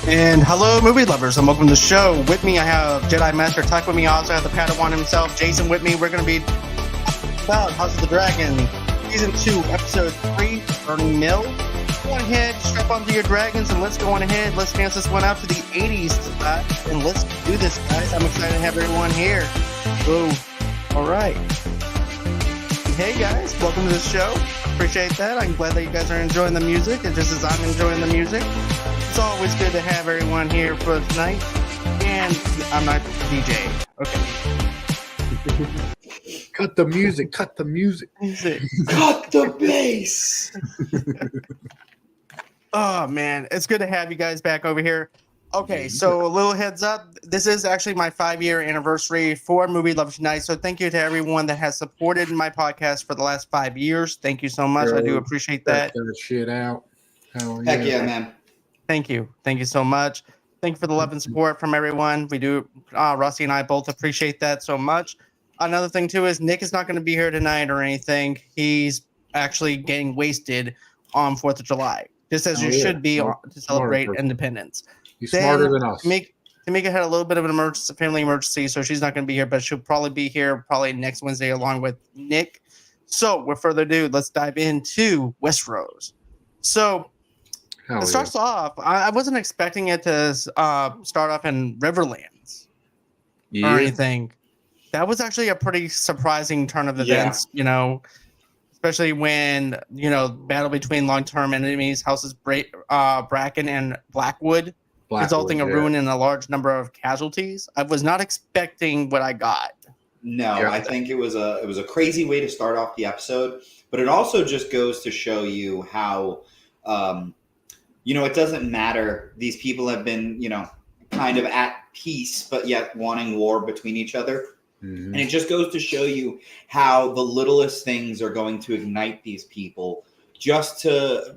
And hello, movie lovers, and welcome to the show. With me, I have Jedi Master Tuck. With me, I also have the Padawan himself, Jason. With me, we're going to be about House of the Dragon, Season 2, Episode 3, Burning Mill. Go on ahead, strap onto your dragons, and let's go on ahead. Let's dance this one out to the 80s, and let's do this, guys. I'm excited to have everyone here. Whoa. All right. Hey, guys, welcome to the show. Appreciate that. I'm glad that you guys are enjoying the music, and just as I'm enjoying the music. It's always good to have everyone here for tonight. And I'm not DJ. Okay. Cut the music. Cut the music. Cut the bass. Oh, man. It's good to have you guys back over here. Okay, so a little heads up. This is actually my 5-year anniversary for Movie Loversunite. So thank you to everyone that has supported my podcast for the last 5 years. Thank you so much. I do appreciate that. That shit out. Heck yeah, man. Thank you. Thank you so much. Thank you for the love and support from everyone. We do. Rusty and I both appreciate that so much. Another thing, too, is Nick is not going to be here tonight or anything. He's actually getting wasted on 4th of July, just as you should be to celebrate independence. He's smarter than us. Tamika had a little bit of an emergency, family emergency, so she's not going to be here, but she'll probably be here next Wednesday along with Nick. So, with further ado, let's dive into Westeros. So, it starts off. I wasn't expecting it to start off in Riverlands or anything. That was actually a pretty surprising turn of events, especially when, battle between long-term enemies, houses Bracken and Blackwoods, resulting in ruin and a large number of casualties. I was not expecting what I got. No, I think it was a crazy way to start off the episode, but it also just goes to show you how it doesn't matter. These people have been, kind of at peace, but yet wanting war between each other. Mm-hmm. And it just goes to show you how the littlest things are going to ignite these people just to,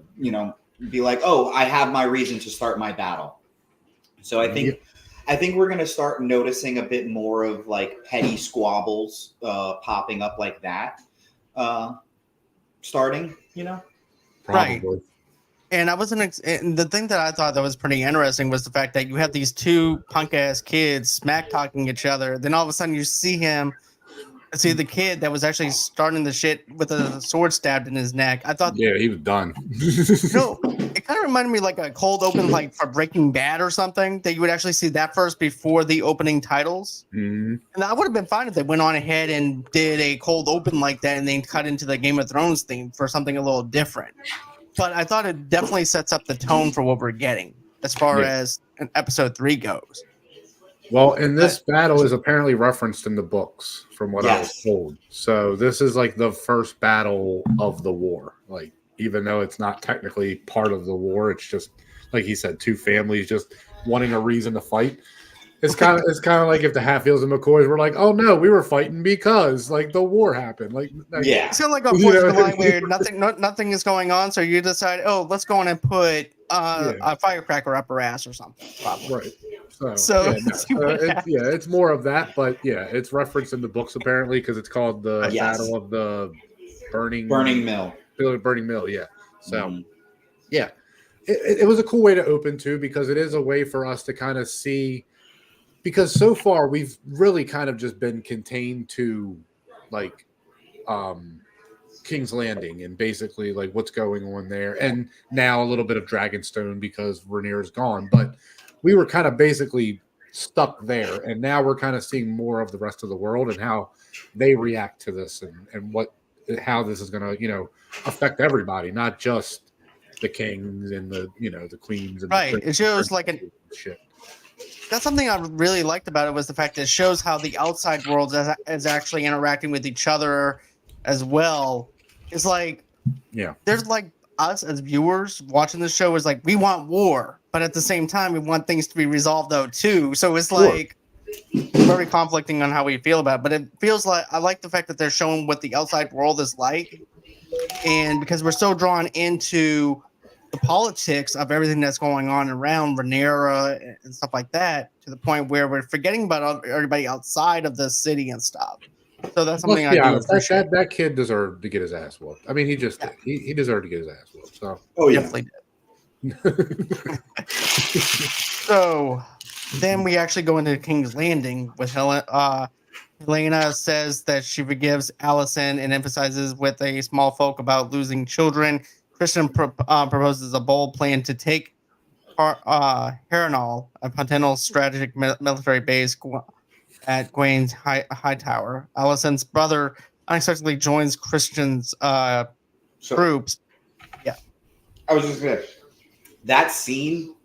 be like, oh, I have my reason to start my battle. So I think we're going to start noticing a bit more of like petty squabbles popping up like that. Starting, Right. And I wasn't. And the thing that I thought that was pretty interesting was the fact that you have these two punk ass kids smack talking each other. Then all of a sudden you see the kid that was actually starting the shit with a sword stabbed in his neck. I thought, he was done. It kind of reminded me like a cold open, like for Breaking Bad or something. That you would actually see that first before the opening titles. Mm-hmm. And I would have been fine if they went on ahead and did a cold open like that, and then cut into the Game of Thrones theme for something a little different. But I thought it definitely sets up the tone for what we're getting as far as episode 3 goes. Well, and this battle is apparently referenced in the books from what I was told. So this is like the first battle of the war. Like, even though it's not technically part of the war, it's just, like he said, two families just wanting a reason to fight. It's kind of like if the Hatfields and McCoys were like, "Oh no, we were fighting because like the war happened." It's kind of like a 4th of July where nothing is going on, so you decide, "Oh, let's go on and put a firecracker up her ass or something." Probably. Right. It's more of that, but it's referenced in the books apparently because it's called the Battle of the Burning Mill. Burning Mill, yeah. So, it was a cool way to open too because it is a way for us to kind of see. Because so far we've really kind of just been contained to like King's Landing and basically like what's going on there. And now a little bit of Dragonstone because Rhaenyra's gone. But we were kind of basically stuck there. And now we're kind of seeing more of the rest of the world and how they react to this and how this is going to, affect everybody, not just the kings and the queens. And it shows like shit. That's something I really liked about it was the fact that it shows how the outside world is actually interacting with each other as well. It's like, there's like us as viewers watching the show is like, we want war, but at the same time, we want things to be resolved though too. So it's like very conflicting on how we feel about it, but it feels like, I like the fact that they're showing what the outside world is like. And because we're so drawn into the politics of everything that's going on around Rhaenyra and stuff like that, to the point where we're forgetting about everybody outside of the city and stuff. So that's something I do appreciate. That kid deserved to get his ass whooped. I mean, he just did. He deserved to get his ass whooped. So definitely did. So then we actually go into King's Landing with Helena says that she forgives Alicent and emphasizes with a small folk about losing children. Criston proposes a bold plan to take Harrenhal, a potential strategic military base at Gwain's high tower. Alicent's brother unexpectedly joins Criston's troops. Yeah, I was just gonna that scene.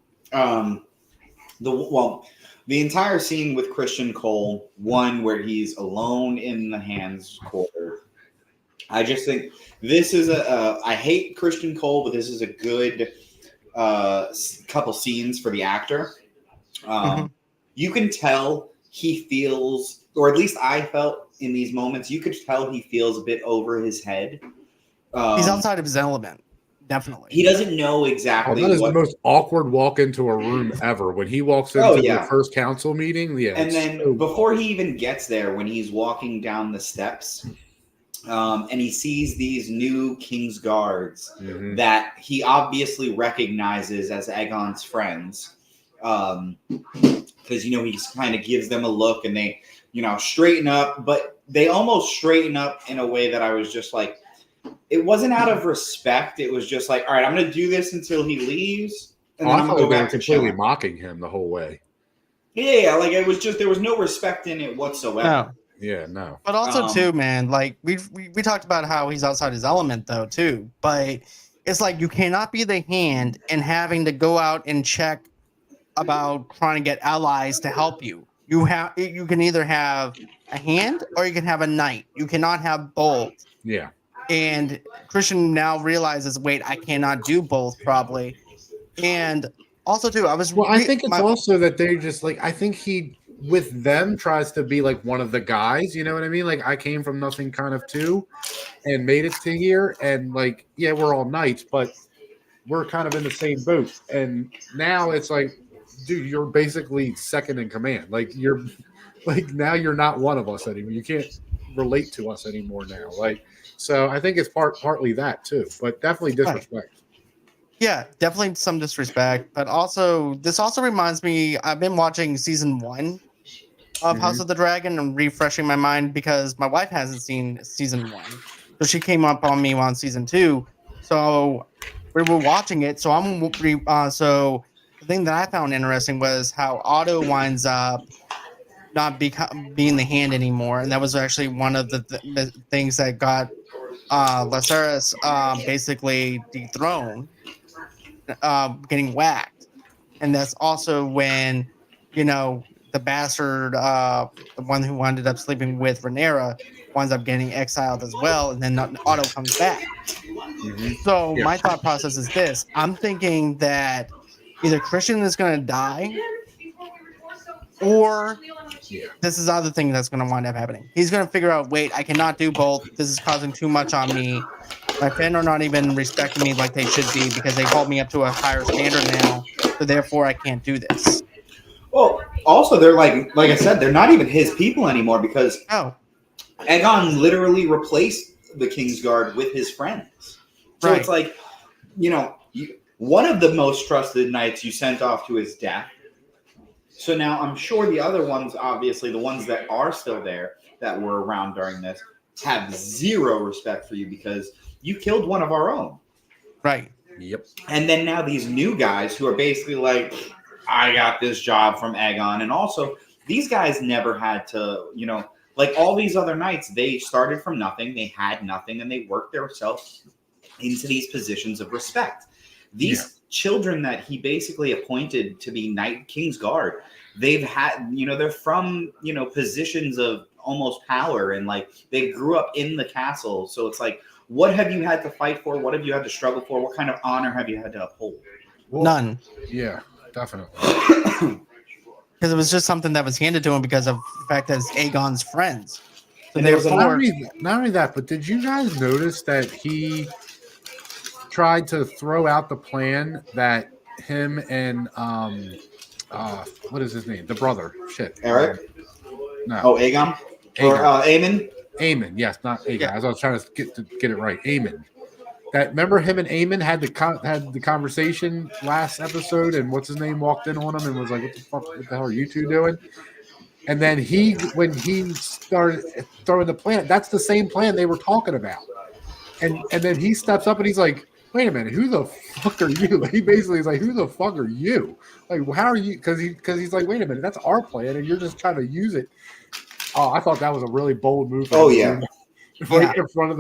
The entire scene with Criston Cole, one where he's alone in the Hand's quarter. I just think this is I hate Criston Cole, but this is a good couple scenes for the actor. You can tell he feels, or at least I felt in these moments, you could tell he feels a bit over his head. He's outside of his element. Definitely. He doesn't know exactly. That is the most awkward walk into a room ever. When he walks into the first council meeting, and then before he even gets there, when he's walking down the steps, and he sees these new King's Guards that he obviously recognizes as Aegon's friends, because he kind of gives them a look, and they straighten up, but they almost straighten up in a way that I was just like. It wasn't out of respect. It was just like, all right, I'm going to do this until he leaves, and then I'm going to go back to completely mocking him the whole way. Yeah, like it was just there was no respect in it whatsoever. No. Yeah, no. But also too, man, like we talked about how he's outside his element though too. But it's like you cannot be the Hand and having to go out and check about trying to get allies to help you. You can either have a Hand or you can have a Knight. You cannot have both. Yeah. And Criston now realizes, wait, I cannot do both probably. And also too, I think it's also that they just like, I think he with them tries to be like one of the guys, you know what I mean? Like I came from nothing kind of too and made it to here. And like, yeah, we're all knights, but we're kind of in the same boat. And now it's like, dude, you're basically second in command. Like you're like, now you're not one of us anymore. You can't relate to us anymore now. Like, so I think it's partly that too, but definitely disrespect. Right. Yeah, definitely some disrespect, but also this also reminds me. I've been watching season 1 of House of the Dragon and refreshing my mind because my wife hasn't seen season 1, so she came up on me on season 2. So we were watching it. So so the thing that I found interesting was how Otto winds up not being the Hand anymore, and that was actually one of the things that got Westeros basically dethroned, getting whacked. And that's also when the bastard, the one who ended up sleeping with Rhaenyra, winds up getting exiled as well, and then Otto comes back. So my thought process is this: I'm thinking that either Criston is going to die, or this is the other thing that's going to wind up happening. He's going to figure out, wait, I cannot do both. This is causing too much on me. My men are not even respecting me like they should be because they hold me up to a higher standard now. So therefore, I can't do this. Well, also, they're like I said, they're not even his people anymore because Aegon literally replaced the Kingsguard with his friends. So it's like, one of the most trusted knights you sent off to his death. So now I'm sure the other ones, obviously the ones that are still there that were around during this, have zero respect for you because you killed one of our own. Right. Yep. And then now these new guys who are basically like, I got this job from Aegon. And also these guys never had to, like all these other knights, they started from nothing. They had nothing and they worked themselves into these positions of respect. These children that he basically appointed to be Knight Kingsguard, they've had, they're from, positions of almost power and like they grew up in the castle. So it's like, what have you had to fight for? What have you had to struggle for? What kind of honor have you had to uphold? Well, none. Yeah, definitely. Because it was just something that was handed to him because of the fact that it's Aegon's friends. So and there's not only that, but did you guys notice that he tried to throw out the plan that him and what is his name? The brother. Shit. Eric? No. Oh, Aegon? Or Aemon? Aemon, yes, not Aegon. I was trying to get it right. Aemon. remember him and Aemon had the conversation last episode, and what's his name walked in on him and was like, "What the fuck? What the hell are you two doing?" And then when he started throwing the plan, that's the same plan they were talking about. And then he steps up and he's like, "Wait a minute, who the fuck are you?" Like, he basically is like, "Who the fuck are you? Like, how are you?" Because he's like, "Wait a minute, that's our plan, and you're just trying to use it." Oh, I thought that was a really bold move. Oh yeah. Right in front of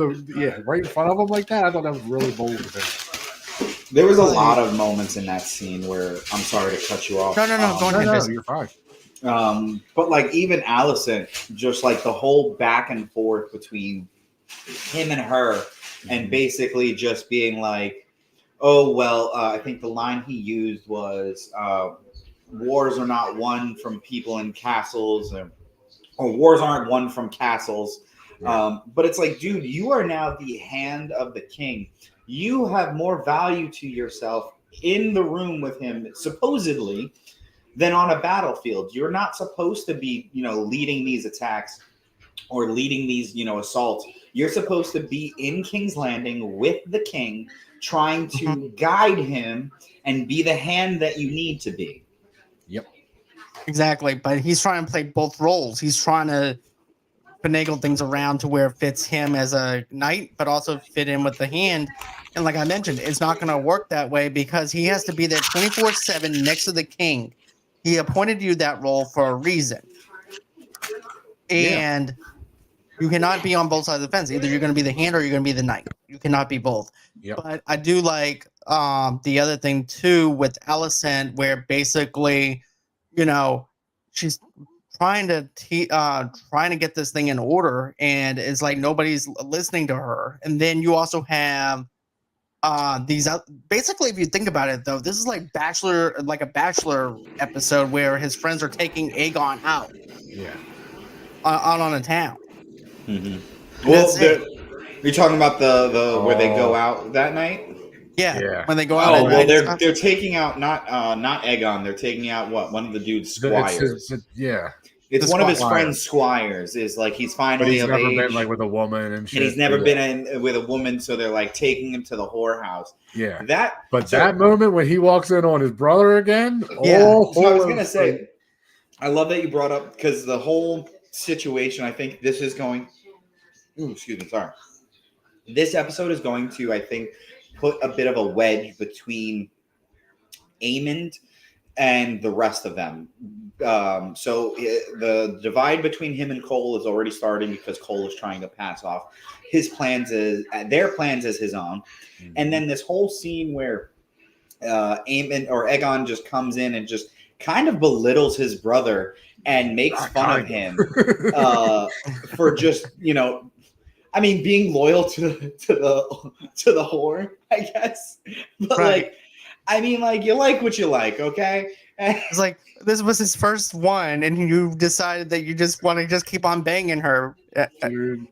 right in front of him like that. I thought that was really bold of him. There was a lot of moments in that scene where I'm sorry to cut you off. No, go ahead. No, you're fine. But like even Alicent, just like the whole back and forth between him and her, and basically just being like, "Oh well," I think the line he used was, "Wars are not won from people in castles," or "Wars aren't won from castles." But it's like, dude, you are now the hand of the king. You have more value to yourself in the room with him, supposedly, than on a battlefield. You're not supposed to be, leading these attacks or leading these, assaults. You're supposed to be in King's Landing with the king, trying to guide him and be the hand that you need to be. Yep. Exactly. But he's trying to play both roles. He's trying to finagle things around to where it fits him as a knight, but also fit in with the hand. And like I mentioned, it's not going to work that way because he has to be there 24/7 next to the king. He appointed you that role for a reason. And you cannot be on both sides of the fence. Either you're going to be the hand or you're going to be the knight. You cannot be both. Yep. But I do like the other thing too with Alicent, where basically, she's trying to get this thing in order, and it's like nobody's listening to her. And then you also have these basically, if you think about it though, this is like a bachelor episode where his friends are taking Aegon out out on a town. Well, you're talking about the where they go out that night. When they go out. Oh well, they're taking out not Aegon. They're taking out one of the dude's squires. It's one of his friend's squires. Is like he's finally he's never been like with a woman and shit. And he's never been with a woman, so they're like taking him to the whorehouse. Yeah. That moment when he walks in on his brother again. So I was gonna say, I love that you brought up, because the whole situation, I think this is going. Excuse me, sorry. This episode is going to, I think, put a bit of a wedge between Aemon and the rest of them. So the divide between him and Cole is already starting, because Cole is trying to pass off their plans as his own. And then this whole scene where Aemon or Aegon just comes in and just kind of belittles his brother and makes fun of him for just, being loyal to the whore, I guess. But you like what you like, okay? It's like this was his first one, and you decided that you just want to just keep on banging her. Dude.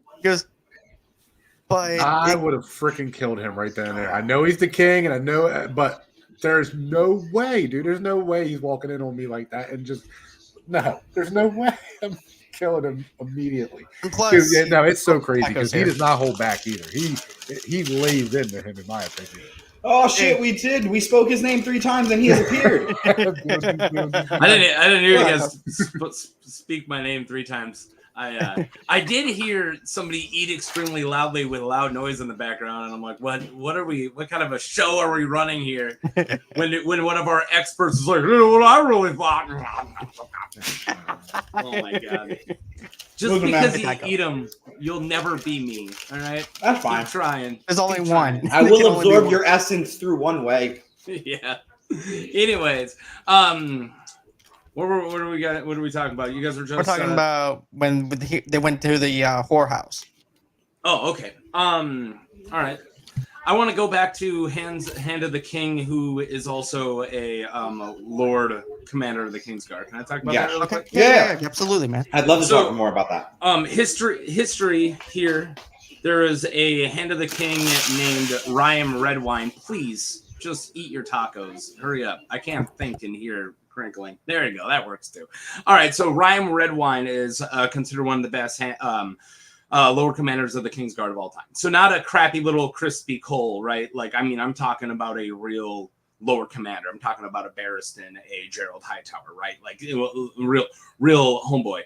But I would have freaking killed him right then and there. I know he's the king, and I know, but there's no way, dude. There's no way he's walking in on me like that, and just no. There's no way I'm killing him immediately. And plus, dude, it's so crazy because he does not hold back either. He lays into him, in my opinion. Oh shit! We did. We spoke his name 3 times, and he has appeared. I didn't hear you guys speak my name 3 times. I did hear somebody eat extremely loudly with a loud noise in the background, and I'm like, what are we? What kind of a show are we running here? When one of our experts is like, what I really thought. Oh my god! Just because you eat them, you'll never be me. All right, that's fine. Keep trying. There's only one. I will absorb your essence through one way. Yeah. Anyways, What are we got? What are we talking about? You guys were just. We're talking about when they went to the whorehouse. Oh, okay. All right. I want to go back to Hand of the King, who is also a Lord Commander of the Kingsguard. Can I talk about that real quick? Yeah, absolutely, man. I'd love to talk more about that. History here. There is a Hand of the King named Rhaenyra Redwine. Please just eat your tacos. Hurry up. I can't think in here. Crinkling. There you go. That works too. All right. So Rhaenyra Redwine is considered one of the best lower commanders of the Kingsguard of all time. So not a crappy little crispy Cole, right? Like, I mean, I'm talking about a real lower commander. I'm talking about a Barristan, a Gerald Hightower, right? Like real homeboy.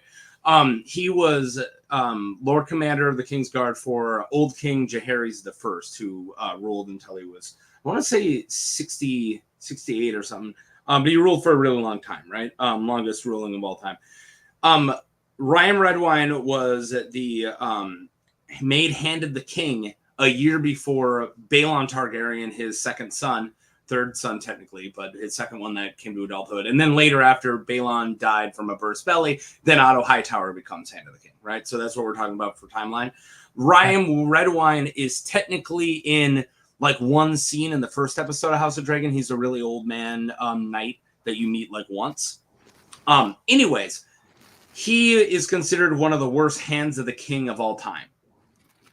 He was Lord Commander of the Kingsguard for Old King Jaehaerys I, who ruled until he was, I want to say 60, 68 or something. But he ruled for a really long time, right? Longest ruling of all time. Ryan Redwine was the made hand of the king a year before Baelon Targaryen, his third son technically, but his second one that came to adulthood. And then later, after Baelon died from a burst belly, then Otto Hightower becomes hand of the king, right? So that's what we're talking about for timeline. Ryan Redwine is technically in like one scene in the first episode of House of Dragon. He's a really old man knight that you meet like once. Anyways, he is considered one of the worst hands of the king of all time,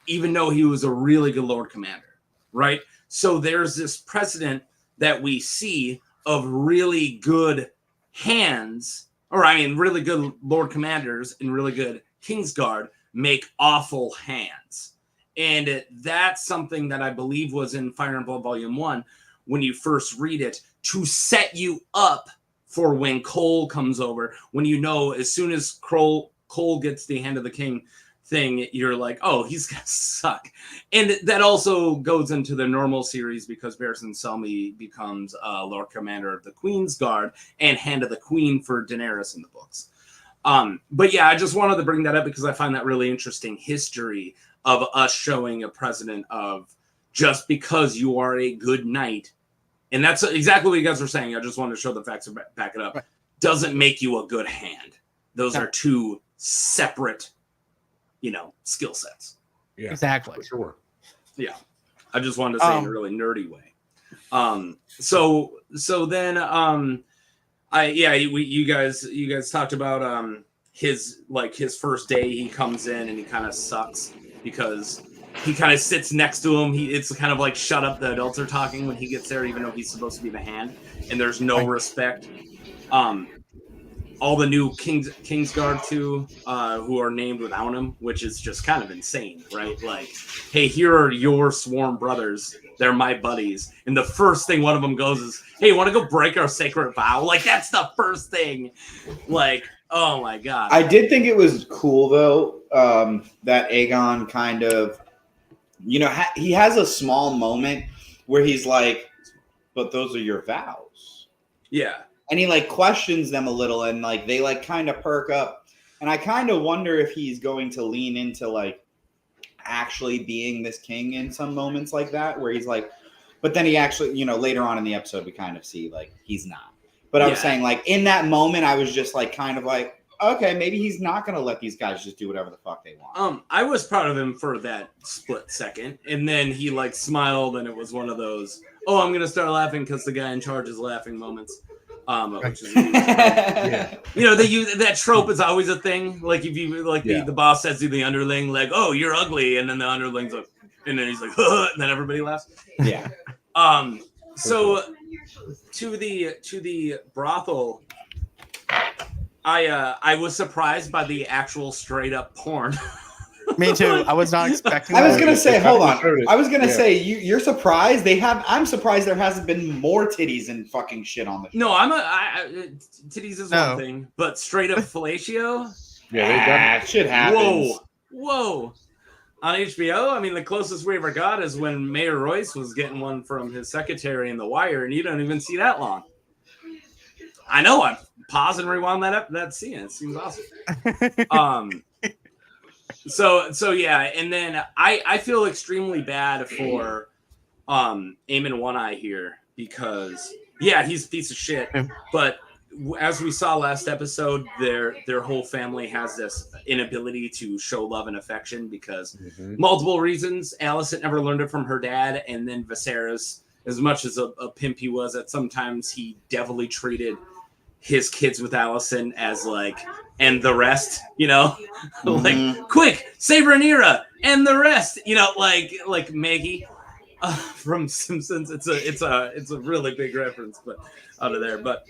even though he was a really good Lord Commander, right? So there's this precedent that we see of really good hands, or I mean, really good Lord Commanders and really good Kingsguard make awful hands. And that's something that I believe was in Fire and Blood Volume 1, when you first read it, to set you up for when Cole comes over, when you know as soon as Cole gets the hand of the king thing, you're like, oh, he's gonna suck. And that also goes into the normal series because Barristan Selmy becomes Lord Commander of the Queen's Guard and Hand of the Queen for Daenerys in the books. But yeah, I just wanted to bring that up because I find that really interesting history of us showing a precedent of just because you are a good knight, and that's exactly what you guys were saying. I just wanted to show the facts and back it up. Right. Doesn't make you a good hand. Those are two separate, skill sets. Yeah, exactly. For sure. Yeah, I just wanted to say in a really nerdy way. So then, you guys talked about his first day. He comes in and he kind of sucks because he kind of sits next to him. It's kind of like shut up, the adults are talking when he gets there, even though he's supposed to be the hand, and there's no respect. All the new Kingsguard too, who are named without him, which is just kind of insane, right? Like, hey, here are your sworn brothers. They're my buddies. And the first thing one of them goes is, hey, you want to go break our sacred vow? Like, that's the first thing. Like, oh my God. I did think it was cool though, that Aegon kind of, he has a small moment where he's like, but those are your vows. Yeah. And he like questions them a little, and like they like kind of perk up. And I kind of wonder if he's going to lean into like actually being this king in some moments like that, where he's like, but then he actually, later on in the episode, we kind of see like he's not. But I was saying, like, in that moment, I was just like kind of like, okay, maybe he's not going to let these guys just do whatever the fuck they want. I was proud of him for that split second. And then he like smiled, and it was one of those, oh, I'm going to start laughing because the guy in charge is laughing moments. Which is that trope is always a thing. Like if you the boss says to the underling, like, "Oh, you're ugly," and then the underling's like, and then he's like, and then everybody laughs. Yeah. So to the brothel, I was surprised by the actual straight up porn. Me too. I was not expecting. I was gonna say, hold on. I was gonna say, you're surprised they have. I'm surprised there hasn't been more titties and fucking shit on the show. No, titties is one thing, but straight up fellatio. Yeah, shit happens. Whoa. On HBO, I mean, the closest we ever got is when Mayor Royce was getting one from his secretary in The Wire, and you don't even see that long. I know. I paused and rewound that scene. It seems awesome. So yeah, and then I feel extremely bad for Aemon One Eye here because he's a piece of shit. But as we saw last episode, their whole family has this inability to show love and affection because multiple reasons. Alicent never learned it from her dad, and then Viserys, as much as a pimp he was, at sometimes he devilly treated his kids with Alicent as like, and the rest, like, quick, save Rhaenyra and the rest, like Maggie from Simpsons. It's a really big reference, but out of there. But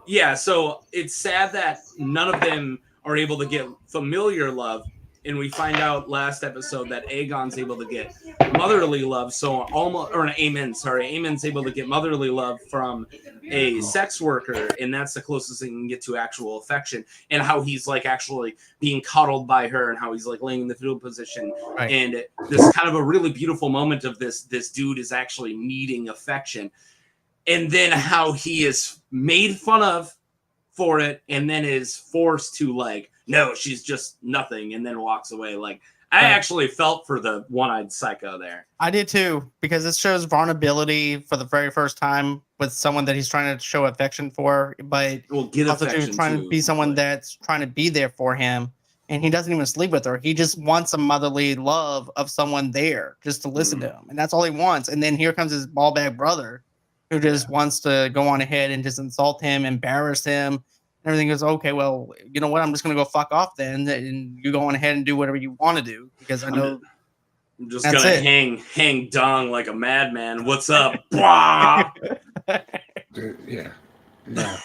yeah, so it's sad that none of them are able to get familiar love. and we find out last episode that Aegon's able to get motherly love. So Aemon's able to get motherly love from a sex worker, and that's the closest thing he can get to actual affection. And how he's like actually being coddled by her, and how he's like laying in the fetal position. Right. And this kind of a really beautiful moment of this dude is actually needing affection, and then how he is made fun of for it, and then is forced to like, no, she's just nothing, and then walks away. Like, I actually felt for the one-eyed psycho there. I did too, because it shows vulnerability for the very first time with someone that he's trying to show affection for, but also trying to be someone that's trying to be there for him, and he doesn't even sleep with her. He just wants a motherly love of someone there just to listen to him, and that's all he wants. And then here comes his ball-bag brother, who just wants to go on ahead and just insult him, embarrass him. Everything goes, okay, well, you know what? I'm just going to go fuck off then. And you go on ahead and do whatever you want to do, because I know I'm just going to hang dong like a madman. What's up? Dude, yeah. No.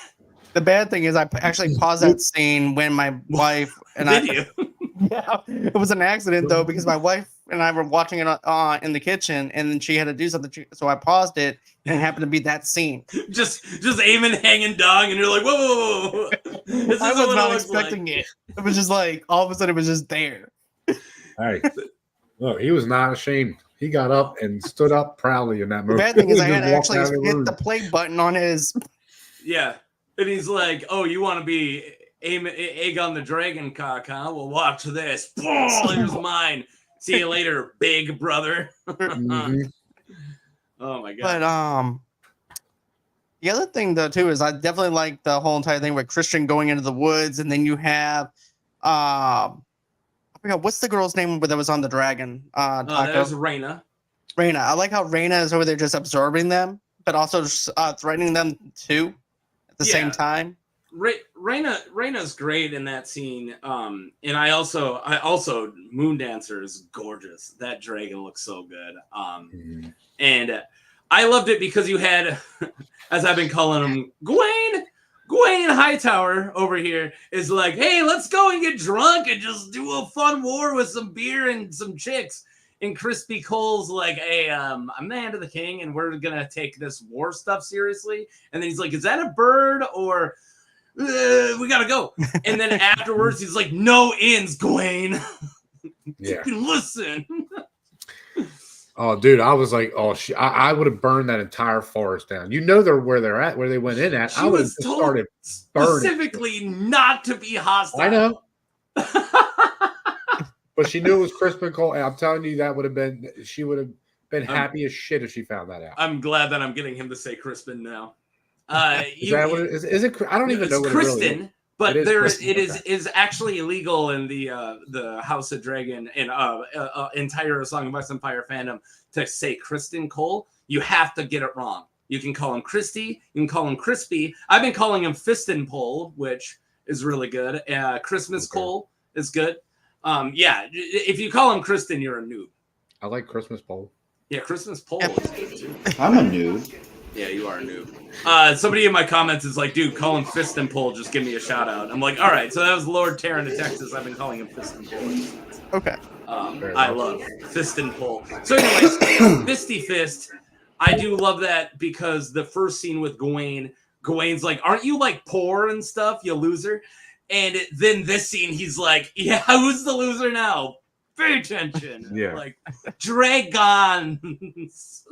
The bad thing is I actually paused that scene when my wife and yeah, it was an accident though, because my wife and I were watching it in the kitchen, and then she had to do something, so I paused it, and it happened to be that scene. just Aemon hanging dong, and you're like, whoa. I was not expecting it. It was just like all of a sudden it was just there. Hey, look, he was not ashamed. He got up and stood up proudly in that movie. The bad thing is I had to actually hit the play button on his. Yeah, and he's like, "Oh, you want to be Aegon the Dragon cock, huh? Well, watch this. Here's mine. See you later, big brother." Mm-hmm. Oh my god! But the other thing though too is I definitely like the whole entire thing with Criston going into the woods, and then you have I forgot what's the girl's name that was on the dragon. That was Rhaena. Rhaena. I like how Rhaena is over there just observing them, but also threatening them too at the same time. Rhaena's great in that scene. And I also Moondancer is gorgeous. That dragon looks so good. And I loved it because you had, as I've been calling him, Gawain Hightower over here is like, hey, let's go and get drunk and just do a fun war with some beer and some chicks. And Crispy Cole's like, hey, I'm the Hand of the King, and we're gonna take this war stuff seriously. And then he's like, is that a bird or we gotta go? And then afterwards he's like, no ends, Gawain. Yeah. Listen. Oh, dude, I was like, I would have burned that entire forest down. You know where they went in at. I would have started burning. Specifically not to be hostile. I know. But she knew it was Crispin Cole. And I'm telling you, she would have been happy as shit if she found that out. I'm glad that I'm getting him to say Crispin now. Is it? I don't even know what Criston, it really is. But it is actually illegal in the House of Dragon and entire Song of Ice and Fire fandom to say Criston Cole. You have to get it wrong. You can call him Christy. You can call him Crispy. I've been calling him Fistin Pole, which is really good. Christmas Cole is good. If you call him Criston, you're a noob. I like Christmas Pole. Yeah, Christmas Pole is good too. I'm a noob. Yeah, you are a noob. Somebody in my comments is like, dude, call him Fist and Pole. Just give me a shout out. I'm like, all right. So that was Lord Terran of Texas. I've been calling him Fist and Pole. Okay. I love Fist and Pole. So anyways, Misty Fist. I do love that because the first scene with Gawain's like, aren't you like poor and stuff, you loser? And then this scene, he's like, yeah, who's the loser now? Pay attention. Yeah. Like, dragons.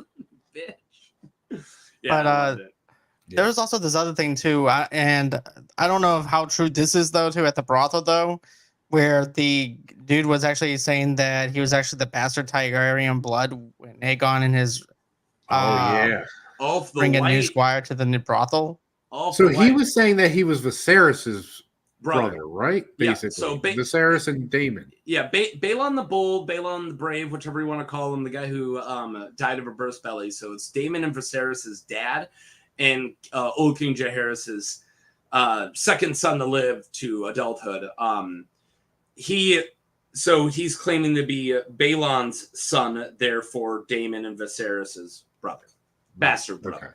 Bitch. Yeah, but there was also this other thing too, and I don't know how true this is though too at the brothel though, where the dude was actually saying that he was actually the bastard Targaryen blood when Aegon and his bring a new squire to the new brothel. So he was saying that he was Viserys's brother, right? Basically, so Viserys and Daemon. Yeah, Balon the Bold, Balon the Brave, whichever you want to call him, the guy who died of a burst belly. So it's Daemon and Viserys' dad, and Old King Jaehaerys' second son to live to adulthood. He's claiming to be Balon's son, therefore Daemon and Viserys' brother, bastard brother. Okay.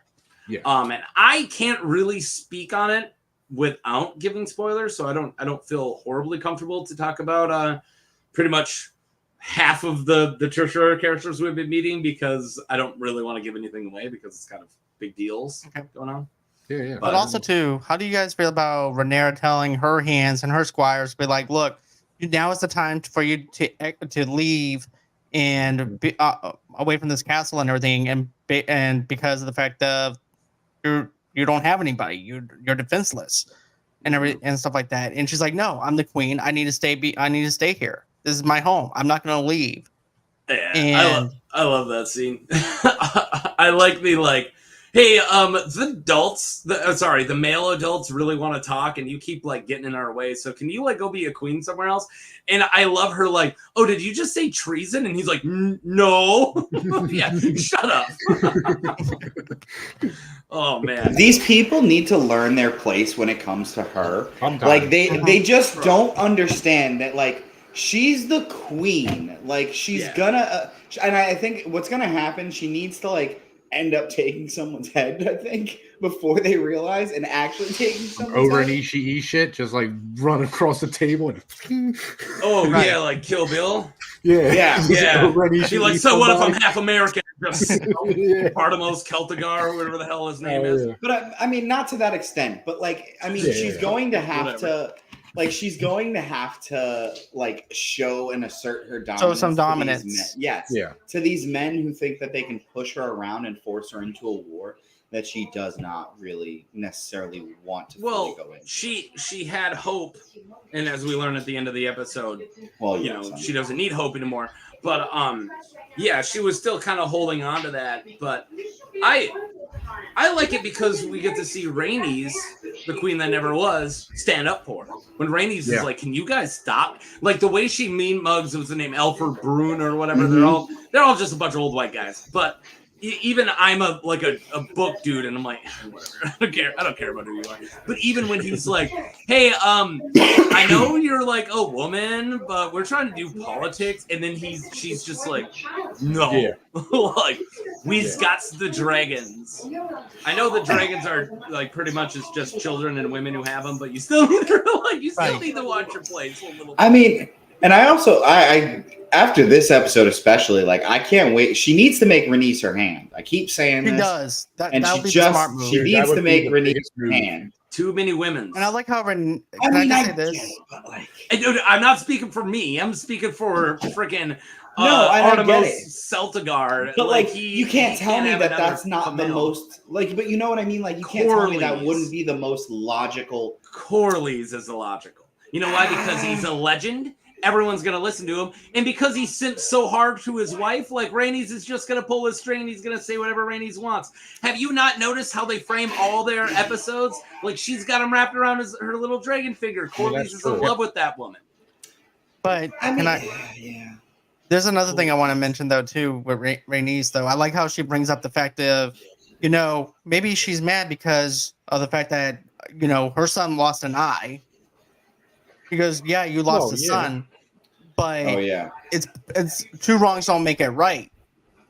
Yeah. And I can't really speak on it without giving spoilers, so I don't feel horribly comfortable to talk about pretty much half of the tertiary characters we've been meeting, because I don't really want to give anything away because it's kind of big deals going on. Yeah. But also, too, how do you guys feel about Rhaenyra telling her hands and her squires, be like, look, now is the time for you to leave and be away from this castle and everything, and because of the fact of you don't have anybody, you're defenseless and and stuff like that. And she's like, no, I'm the queen. I need to stay. I need to stay here. This is my home. I'm not going to leave. Yeah, and I love that scene. I like hey, the adults, the male adults really want to talk, and you keep like getting in our way. So can you like go be a queen somewhere else? And I love her like, oh, did you just say treason? And he's like, no. Yeah, shut up. Oh man, these people need to learn their place when it comes to her. Like they just don't understand that like she's the queen. Like she's gonna, and I think what's gonna happen, she needs to like end up taking someone's head, I think, before they realize, and actually taking someone's over head. an Ishii shit, just like run across the table and yeah, like Kill Bill. Yeah. Be like, so what if I'm half American? Just Partimos Celtigar, or whatever the hell his name is. Yeah. But I mean, not to that extent. But like, I mean, she's going to have to. Like she's going to have to like show and assert her dominance. Show some dominance. To these men who think that they can push her around and force her into a war that she does not really necessarily want to fully go in. She had hope, and as we learn at the end of the episode, she doesn't need hope anymore. But she was still kind of holding on to that. But I like it because we get to see Rhaenys, the queen that never was, stand up for her. When Rhaenys is like, can you guys stop? Like the way she mean mugs, was the name Alfred Brune or whatever. Mm-hmm. They're all just a bunch of old white guys. But even I'm a book dude, and I'm like, whatever. I don't care about who you are. But even when he's like, hey, I know you're like a woman, but we're trying to do politics, and then she's just like, no, like we've got the dragons. I know the dragons are like pretty much it's just children and women who have them, but you still need to need to watch your place a little bit. I mean, and I also I after this episode especially, like I can't wait. She needs to make Rhaenys her hand. I keep saying she this. does. And she needs to make Rhaenys her hand. Too many women. And I like how I say this? I'm not speaking for me. I'm speaking for freaking Artemis Celtigar. But like you can't tell me that that's not the most like. But you know what I mean? Like you can't tell me that wouldn't be the most logical. Corlys is illogical. You know why? Because he's a legend. Everyone's going to listen to him. And because he sent so hard to his wife, like Rhaenys is just going to pull his string and he's going to say whatever Rhaenys wants. Have you not noticed how they frame all their episodes? Like she's got him wrapped around her little dragon figure. Corlys is in love with that woman. But there's another thing I want to mention though too with Rhaenys though. I like how she brings up the fact of, maybe she's mad because of the fact that, her son lost an eye. Because you lost a son, but it's two wrongs don't make it right.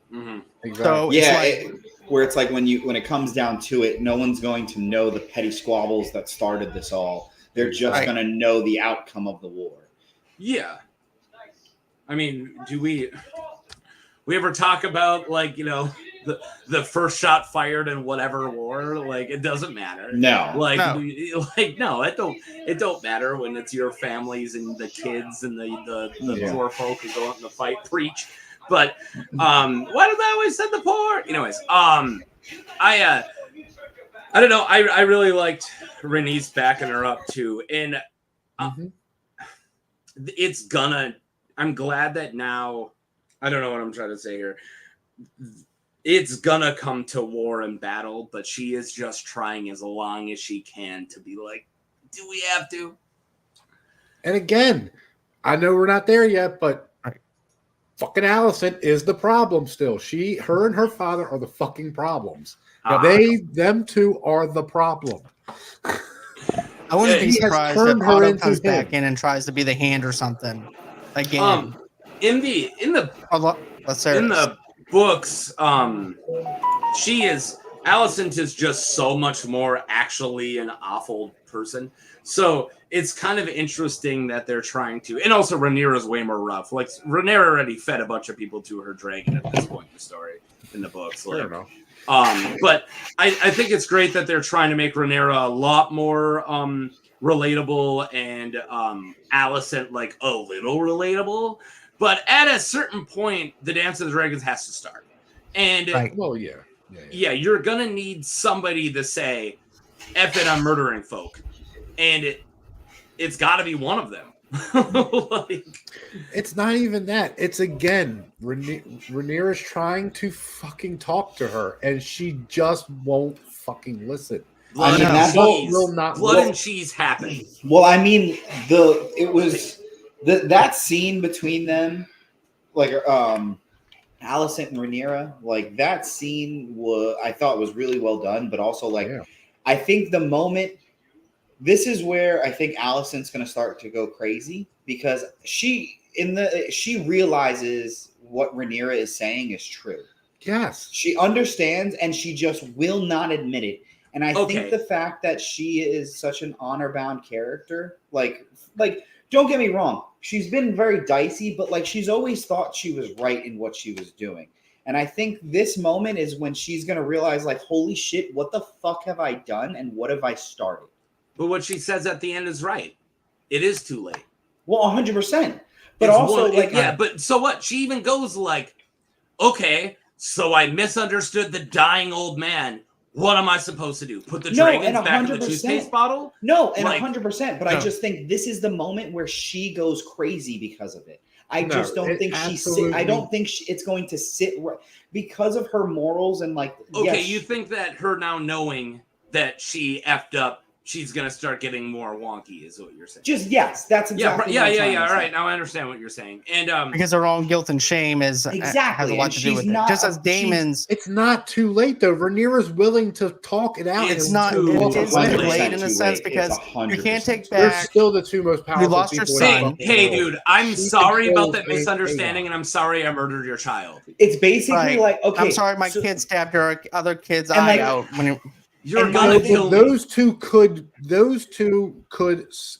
Mm-hmm. Exactly. So where it's like when it comes down to it, no one's going to know the petty squabbles that started this all. They're just going to know the outcome of the war. Yeah. I mean, do we ever talk about like the first shot fired in whatever war? Like it doesn't matter. No. It don't matter when it's your families and the kids and the poor folk who go out in the fight preach. But why do they always send the poor? Anyways, I don't know. I really liked Rhaenys backing her up too, and I'm glad that now. I don't know what I'm trying to say here. It's gonna come to war and battle, but she is just trying as long as she can to be like, do we have to? And again, I know we're not there yet, but fucking Alicent is the problem still. Her and her father are the fucking problems. Them two are the problem. I wouldn't be surprised if Otto comes back in and tries to be the hand or something again. In the books, she is Alicent is just so much more actually an awful person. So it's kind of interesting that they're trying to, and also Rhaenyra's way more rough. Like Rhaenyra already fed a bunch of people to her dragon at this point in the story, in the books. Like, but I think it's great that they're trying to make Rhaenyra a lot more relatable and Alicent like a little relatable. But at a certain point, the Dance of the Dragons has to start. And yeah, you're gonna need somebody to say, "F it, I'm murdering folk," and it's got to be one of them. Like, it's not even that. It's again, Rhaenyra's trying to fucking talk to her, and she just won't fucking listen. Blood and cheese happened. Well, I mean, that scene between them, like Alicent and Rhaenyra, like that scene I thought was really well done, but also I think the moment, this is where I think Alicent's going to start to go crazy, because she realizes what Rhaenyra is saying is true. Yes. She understands, and she just will not admit it. And I think the fact that she is such an honor-bound character, like don't get me wrong, she's been very dicey, but like she's always thought she was right in what she was doing. And I think this moment is when she's going to realize, like, holy shit, what the fuck have I done, and what have I started? But what she says at the end is right. It is too late. Well, 100%. But also, but so what? She even goes like, okay, so I misunderstood the dying old man. What am I supposed to do? Put the dragons back in the toothpaste bottle? No, and 100%. But I just think this is the moment where she goes crazy because of it. I just don't think I don't think it's going to sit right because of her morals and like. Okay, you think that her now knowing that she effed up, she's gonna start getting more wonky, is what you're saying? That's exactly. Yeah. All right, now I understand what you're saying, and because her own guilt and shame has a lot to do with it. Just as Daemon's, it's not too late though. Rhaenyra's willing to talk it out. It's not. It is too late in a sense because you can't take back. They're still the two most powerful. You lost your son. Hey, dude, I'm sorry about that misunderstanding, and I'm sorry I murdered your child. It's basically like, okay, I'm sorry, my kid stabbed your other kid's eye out when. You're gonna kill those two could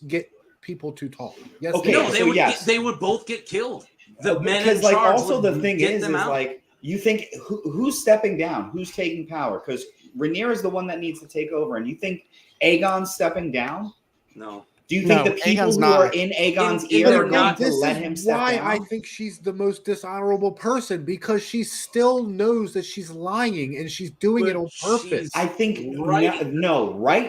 get people to talk. Yes. Okay. No, they would both get killed. The men because in like charge also the thing is out. like you think who's stepping down, who's taking power? Because Rhaenyra is the one that needs to take over, and you think Aegon's stepping down? No. Do you think the people who are in Aegon's ear are going to let him step down? I think she's the most dishonorable person, because she still knows that she's lying and she's doing it on purpose. I think right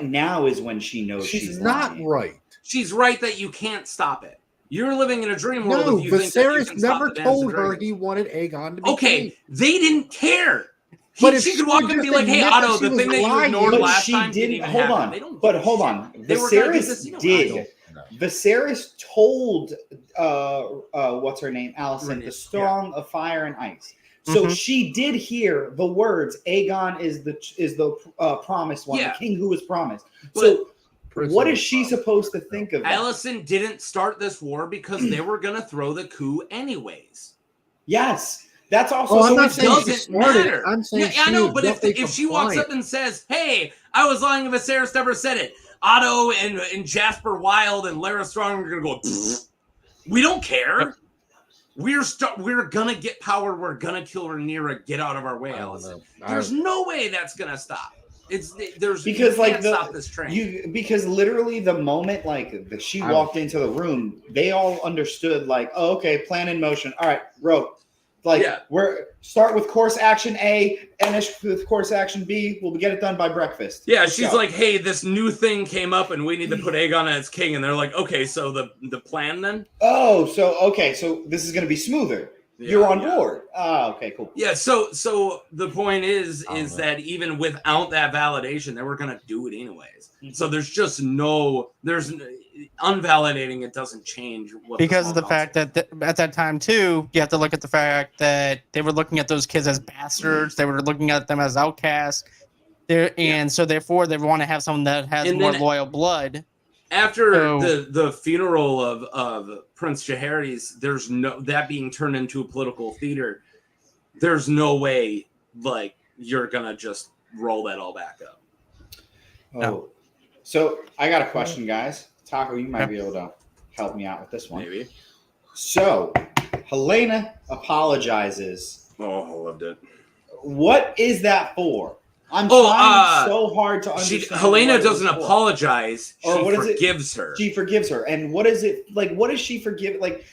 now is when she knows she's not lying. Right. She's right that you can't stop it. You're living in a dream world. No, if you Viserys think that never told her he wanted Aegon to be king. They didn't care. She could walk up and be like, "Hey, Otto, the thing that you ignored last time didn't happen." Hold on. Viserys did. Viserys told what's her name, Alicent, the Song of Fire and Ice. So she did hear the words, "Aegon is the promised one, the king who was promised." So what is she supposed to think of that? Alicent didn't start this war because they were gonna throw the coup anyways. Yes. That's also it doesn't matter. I'm saying I know, but if she walks up and says, "Hey, I was lying if Viserys never said it," Otto and Jasper Wilde and Lara Strong are gonna go, "We don't care. We're gonna get power. We're gonna kill Rhaenyra. Get out of our way, Alicent." There's no way that's gonna stop. Because you can't stop this train. Because literally the moment she walked into the room, they all understood like, oh, okay, plan in motion. All right, rope. We're start with course action A, finish with course action B. We'll get it done by breakfast. Yeah, she's like, "Hey, this new thing came up, and we need to put Aegon as king." And they're like, "Okay, so the plan then?" Oh, so this is going to be smoother. You're on board. Oh, okay, cool. Yeah. So the point is that even without that validation, they were going to do it anyways. So there's unvalidating it doesn't change because of the fact that at that time too, you have to look at the fact that they were looking at those kids as bastards. They were looking at them as outcasts. So therefore they want to have someone that has more loyal blood. After the funeral of Prince Jaehaerys, there's that being turned into a political theater. There's no way you're gonna just roll that all back up. Oh, so I got a question, guys. Taco, you might be able to help me out with this one. Maybe. So, Helena apologizes. Oh, I loved it. What is that for? I'm trying so hard to understand. Helena doesn't apologize. She forgives her. She forgives her. And what is it like? What does she forgive? Like,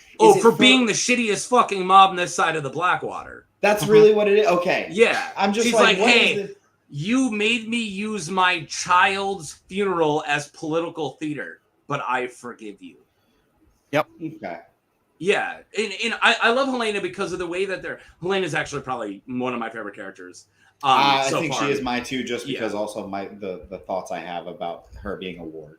for being the shittiest fucking mob on this side of the Blackwater. That's really what it is. Okay. Yeah. I'm just She's like, hey, you made me use my child's funeral as political theater, but I forgive you. Yep. Okay. Yeah, and I love Helena because of the way that Helena's actually probably one of my favorite characters. I think she is mine too, just because also the thoughts I have about her being a warg.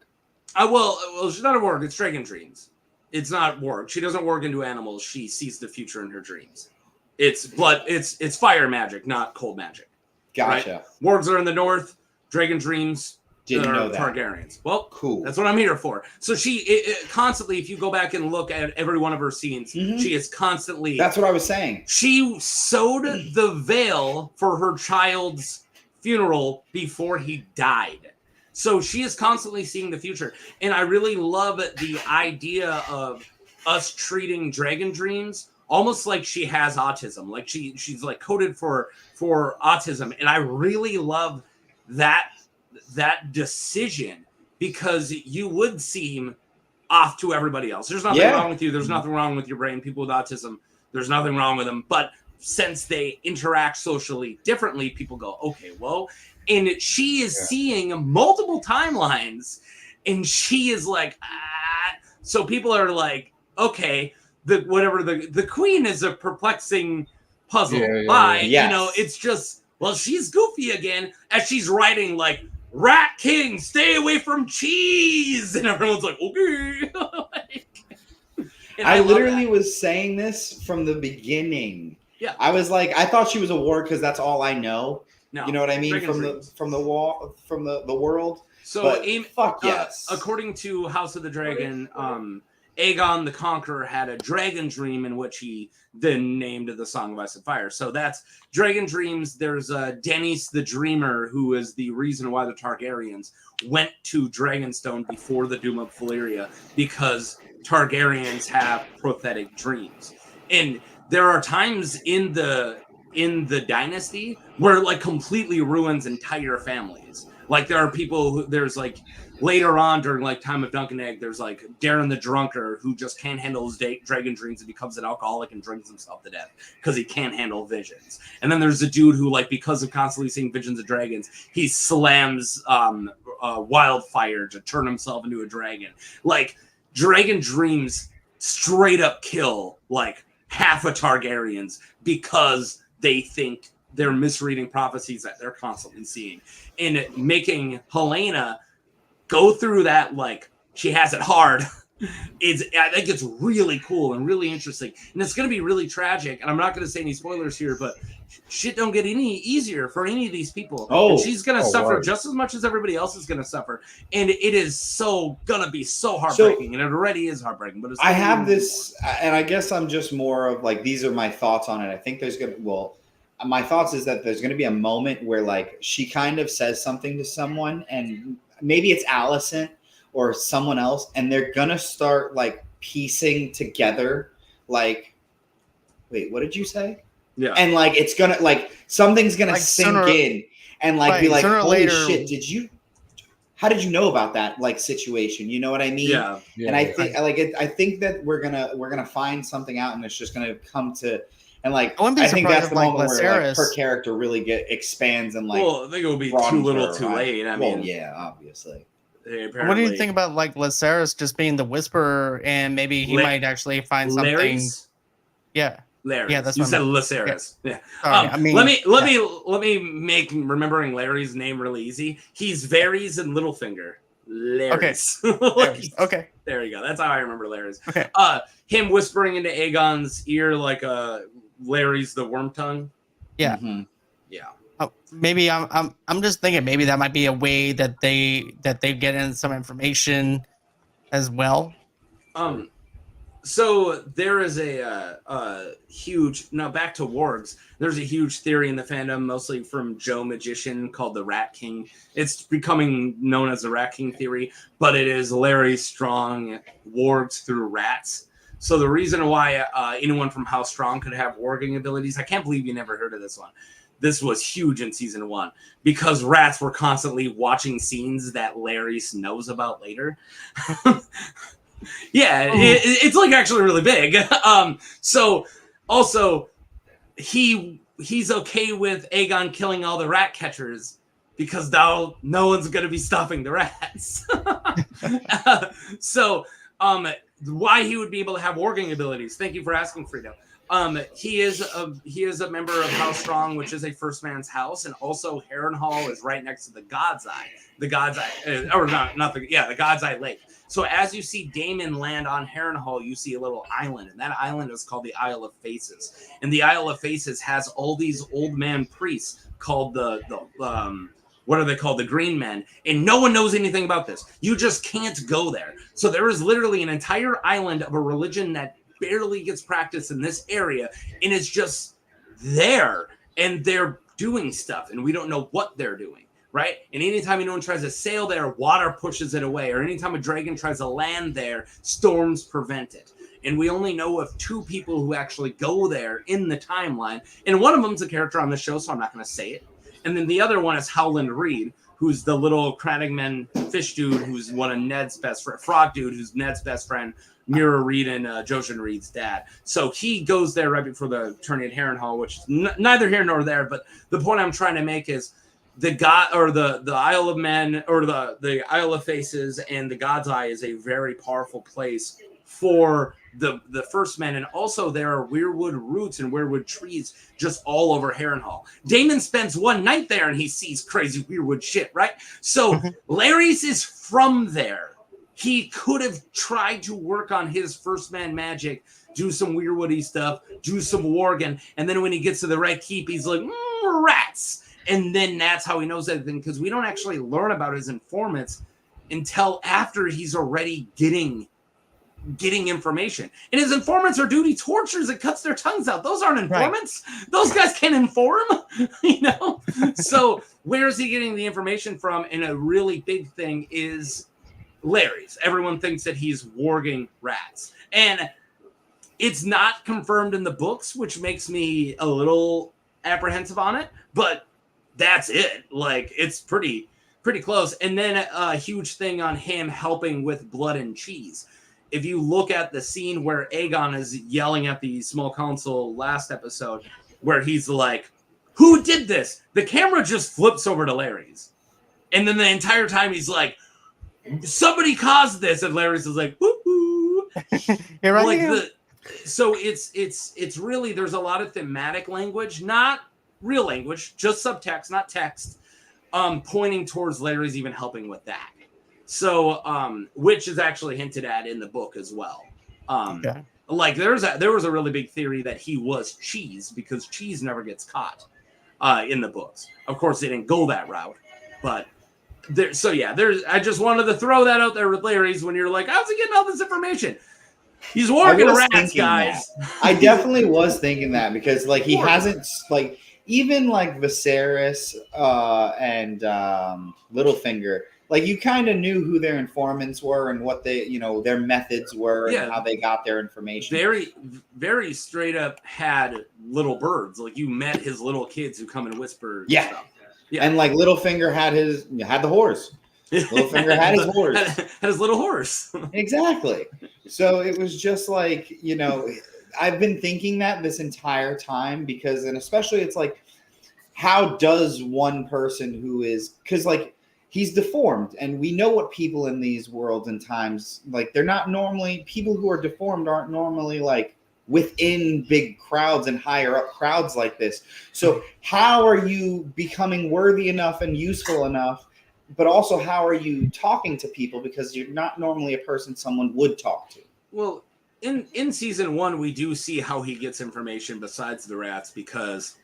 Well, she's not a warg. It's Dragon Dreams. It's not warg. She doesn't warg into animals. She sees the future in her dreams. It's blood. It's fire magic, not cold magic. Gotcha. Right? Wargs are in the north. Dragon Dreams. Didn't know that. Targaryens. Well, cool. That's what I'm here for. So she constantly, if you go back and look at every one of her scenes, she is constantly. That's what I was saying. She sewed the veil for her child's funeral before he died. So she is constantly seeing the future. And I really love the idea of us treating Dragon Dreams almost like she has autism. Like she's like coded for autism. And I really love that decision, because you would seem off to everybody else. There's nothing wrong with you. There's nothing wrong with your brain. People with autism, there's nothing wrong with them. But since they interact socially differently, people go, okay, well, and she is seeing multiple timelines, and she is like, so people are like, okay, the queen is a perplexing puzzle. It's just, well, she's goofy again as she's writing like, Rat King, stay away from cheese, and everyone's like, okay. I literally was saying this from the beginning. Yeah, I was like, I thought she was a warg because that's all I know. No, you know what I mean from the world. So, fuck yes. According to House of the Dragon, Aegon the Conqueror had a dragon dream in which he then named the Song of Ice and Fire. So that's Dragon Dreams. There's Denys the Dreamer, who is the reason why the Targaryens went to Dragonstone before the Doom of Valyria, because Targaryens have prophetic dreams. And there are times in the dynasty where it like completely ruins entire families. Like there are people there's like later on during like time of Dunk and Egg, there's like Darren the Drunker who just can't handle his dragon dreams and becomes an alcoholic and drinks himself to death because he can't handle visions. And then there's a dude who, like, because of constantly seeing visions of dragons, he slams wildfire to turn himself into a dragon. Like, dragon dreams straight up kill like half of Targaryens because they think they're misreading prophecies that they're constantly seeing. And making Helena go through that, like, she has it hard, I think it's really cool and really interesting. And it's going to be really tragic. And I'm not going to say any spoilers here, but shit don't get any easier for any of these people. And she's going to suffer just as much as everybody else is going to suffer. And it is going to be so heartbreaking. And it already is heartbreaking. But I have this, and I guess I'm just more of like, these are my thoughts on it. I think there's going to, my thoughts is that there's going to be a moment where, like, she kind of says something to someone, and maybe it's Alicent or someone else, and they're going to start, like, piecing together, like, wait, what did you say? Yeah. And, like, it's going to, like, something's going to sink in and, like, be like, holy shit, how did you know about that, like, situation? You know what I mean? Yeah. And I think, I think that we're going to find something out, and it's just going to come to, and like, I think that's the moment where, like, her character really expands and, like, well, I think it will be too little too late. I mean, yeah, obviously. What do you think about, like, Lucerys just being the whisperer, and maybe he might actually find something? Larry's? Yeah. Larry. Yeah, that's you what said Lucerys. Yeah. Sorry, I mean, let me make remembering Larry's name really easy. He's Varys and Littlefinger. Larry's. Okay. Okay. There you go. That's how I remember Larry's. Okay. Him whispering into Aegon's ear like Larry's the worm tongue. Yeah. Mm-hmm. Yeah. Maybe I'm just thinking maybe that might be a way that they get in some information as well. So there is a huge, now back to wargs, there's a huge theory in the fandom, mostly from Joe Magician, called the Rat King. It's becoming known as the Rat King theory, but it is Larry Strong wargs through rats. So the reason why anyone from House Strong could have warging abilities, I can't believe you never heard of this one. This was huge in season 1 because rats were constantly watching scenes that Larry knows about later. Yeah, it's like actually really big. So also he's okay with Aegon killing all the rat catchers because now no one's going to be stopping the rats. So why he would be able to have warging abilities. Thank you for asking, Frito. He is a member of House Strong, which is a first man's house, and also Harrenhal is right next to the God's Eye. The God's Eye, the God's Eye Lake. So as you see Daemon land on Harrenhal, you see a little island, and that island is called the Isle of Faces. And the Isle of Faces has all these old man priests called the what are they called? The Green Men. And no one knows anything about this. You just can't go there. So there is literally an entire island of a religion that barely gets practiced in this area, and it's just there, and they're doing stuff, and we don't know what they're doing, right? And anytime anyone tries to sail there, water pushes it away, or anytime a dragon tries to land there, storms prevent it. And we only know of 2 people who actually go there in the timeline, and one of them's a character on the show, so I'm not going to say it. And then the other one is Howland Reed, who's the little Crannogman fish dude, who's one of Ned's best friend, frog dude, who's Ned's best friend, Mira Reed and Joshin Reed's dad. So he goes there right before the tourney at Harrenhal, which is neither here nor there. But the point I'm trying to make is the God or the Isle of Men or the Isle of Faces and the God's Eye is a very powerful place for the first men, and also there are weirwood roots and weirwood trees just all over Harrenhal. Daemon spends one night there and he sees crazy weirwood shit, right? So Larys is from there. He could have tried to work on his first man magic, do some weirwoody stuff, do some warging, and then when he gets to the Red Keep, he's like, rats. And then that's how he knows everything, because we don't actually learn about his informants until after he's already getting information. And his informants are duty tortures and cuts their tongues out. Those aren't informants. Right. Those guys can inform, you know? So where is he getting the information from? And a really big thing is Larry's. Everyone thinks that he's warging rats. And it's not confirmed in the books, which makes me a little apprehensive on it, but that's it. Like, it's pretty close. And then a huge thing on him helping with blood and cheese. If you look at the scene where Aegon is yelling at the small council last episode, where he's like, who did this? The camera just flips over to Larry's. And then the entire time he's like, somebody caused this. And Larry's is like, woo-hoo. Here I am. So it's really, there's a lot of thematic language, not real language, just subtext, not text, pointing towards Larry's even helping with that. So, which is actually hinted at in the book as well. Okay. Like there was a really big theory that he was Cheese because Cheese never gets caught in the books. Of course, they didn't go that route, but I just wanted to throw that out there with Larry's when you're like, how's he getting all this information? He's warging rats, guys. I definitely was thinking that because like he hasn't like even like Viserys and Littlefinger. Like you kind of knew who their informants were and what they, their methods were and how they got their information. Very, very straight up had little birds. Like you met his little kids who come and whisper. Yeah. Stuff. Yeah. And like Littlefinger had the horse. Littlefinger had his horse. Had his little horse. Exactly. So it was just like, I've been thinking that this entire time because, and especially it's like, how does one person who is, because like, he's deformed, and we know what people in these worlds and times, like they're not normally, people who are deformed aren't normally like within big crowds and higher up crowds like this. So how are you becoming worthy enough and useful enough, but also how are you talking to people because you're not normally a person someone would talk to? Well, in season 1, we do see how he gets information besides the rats because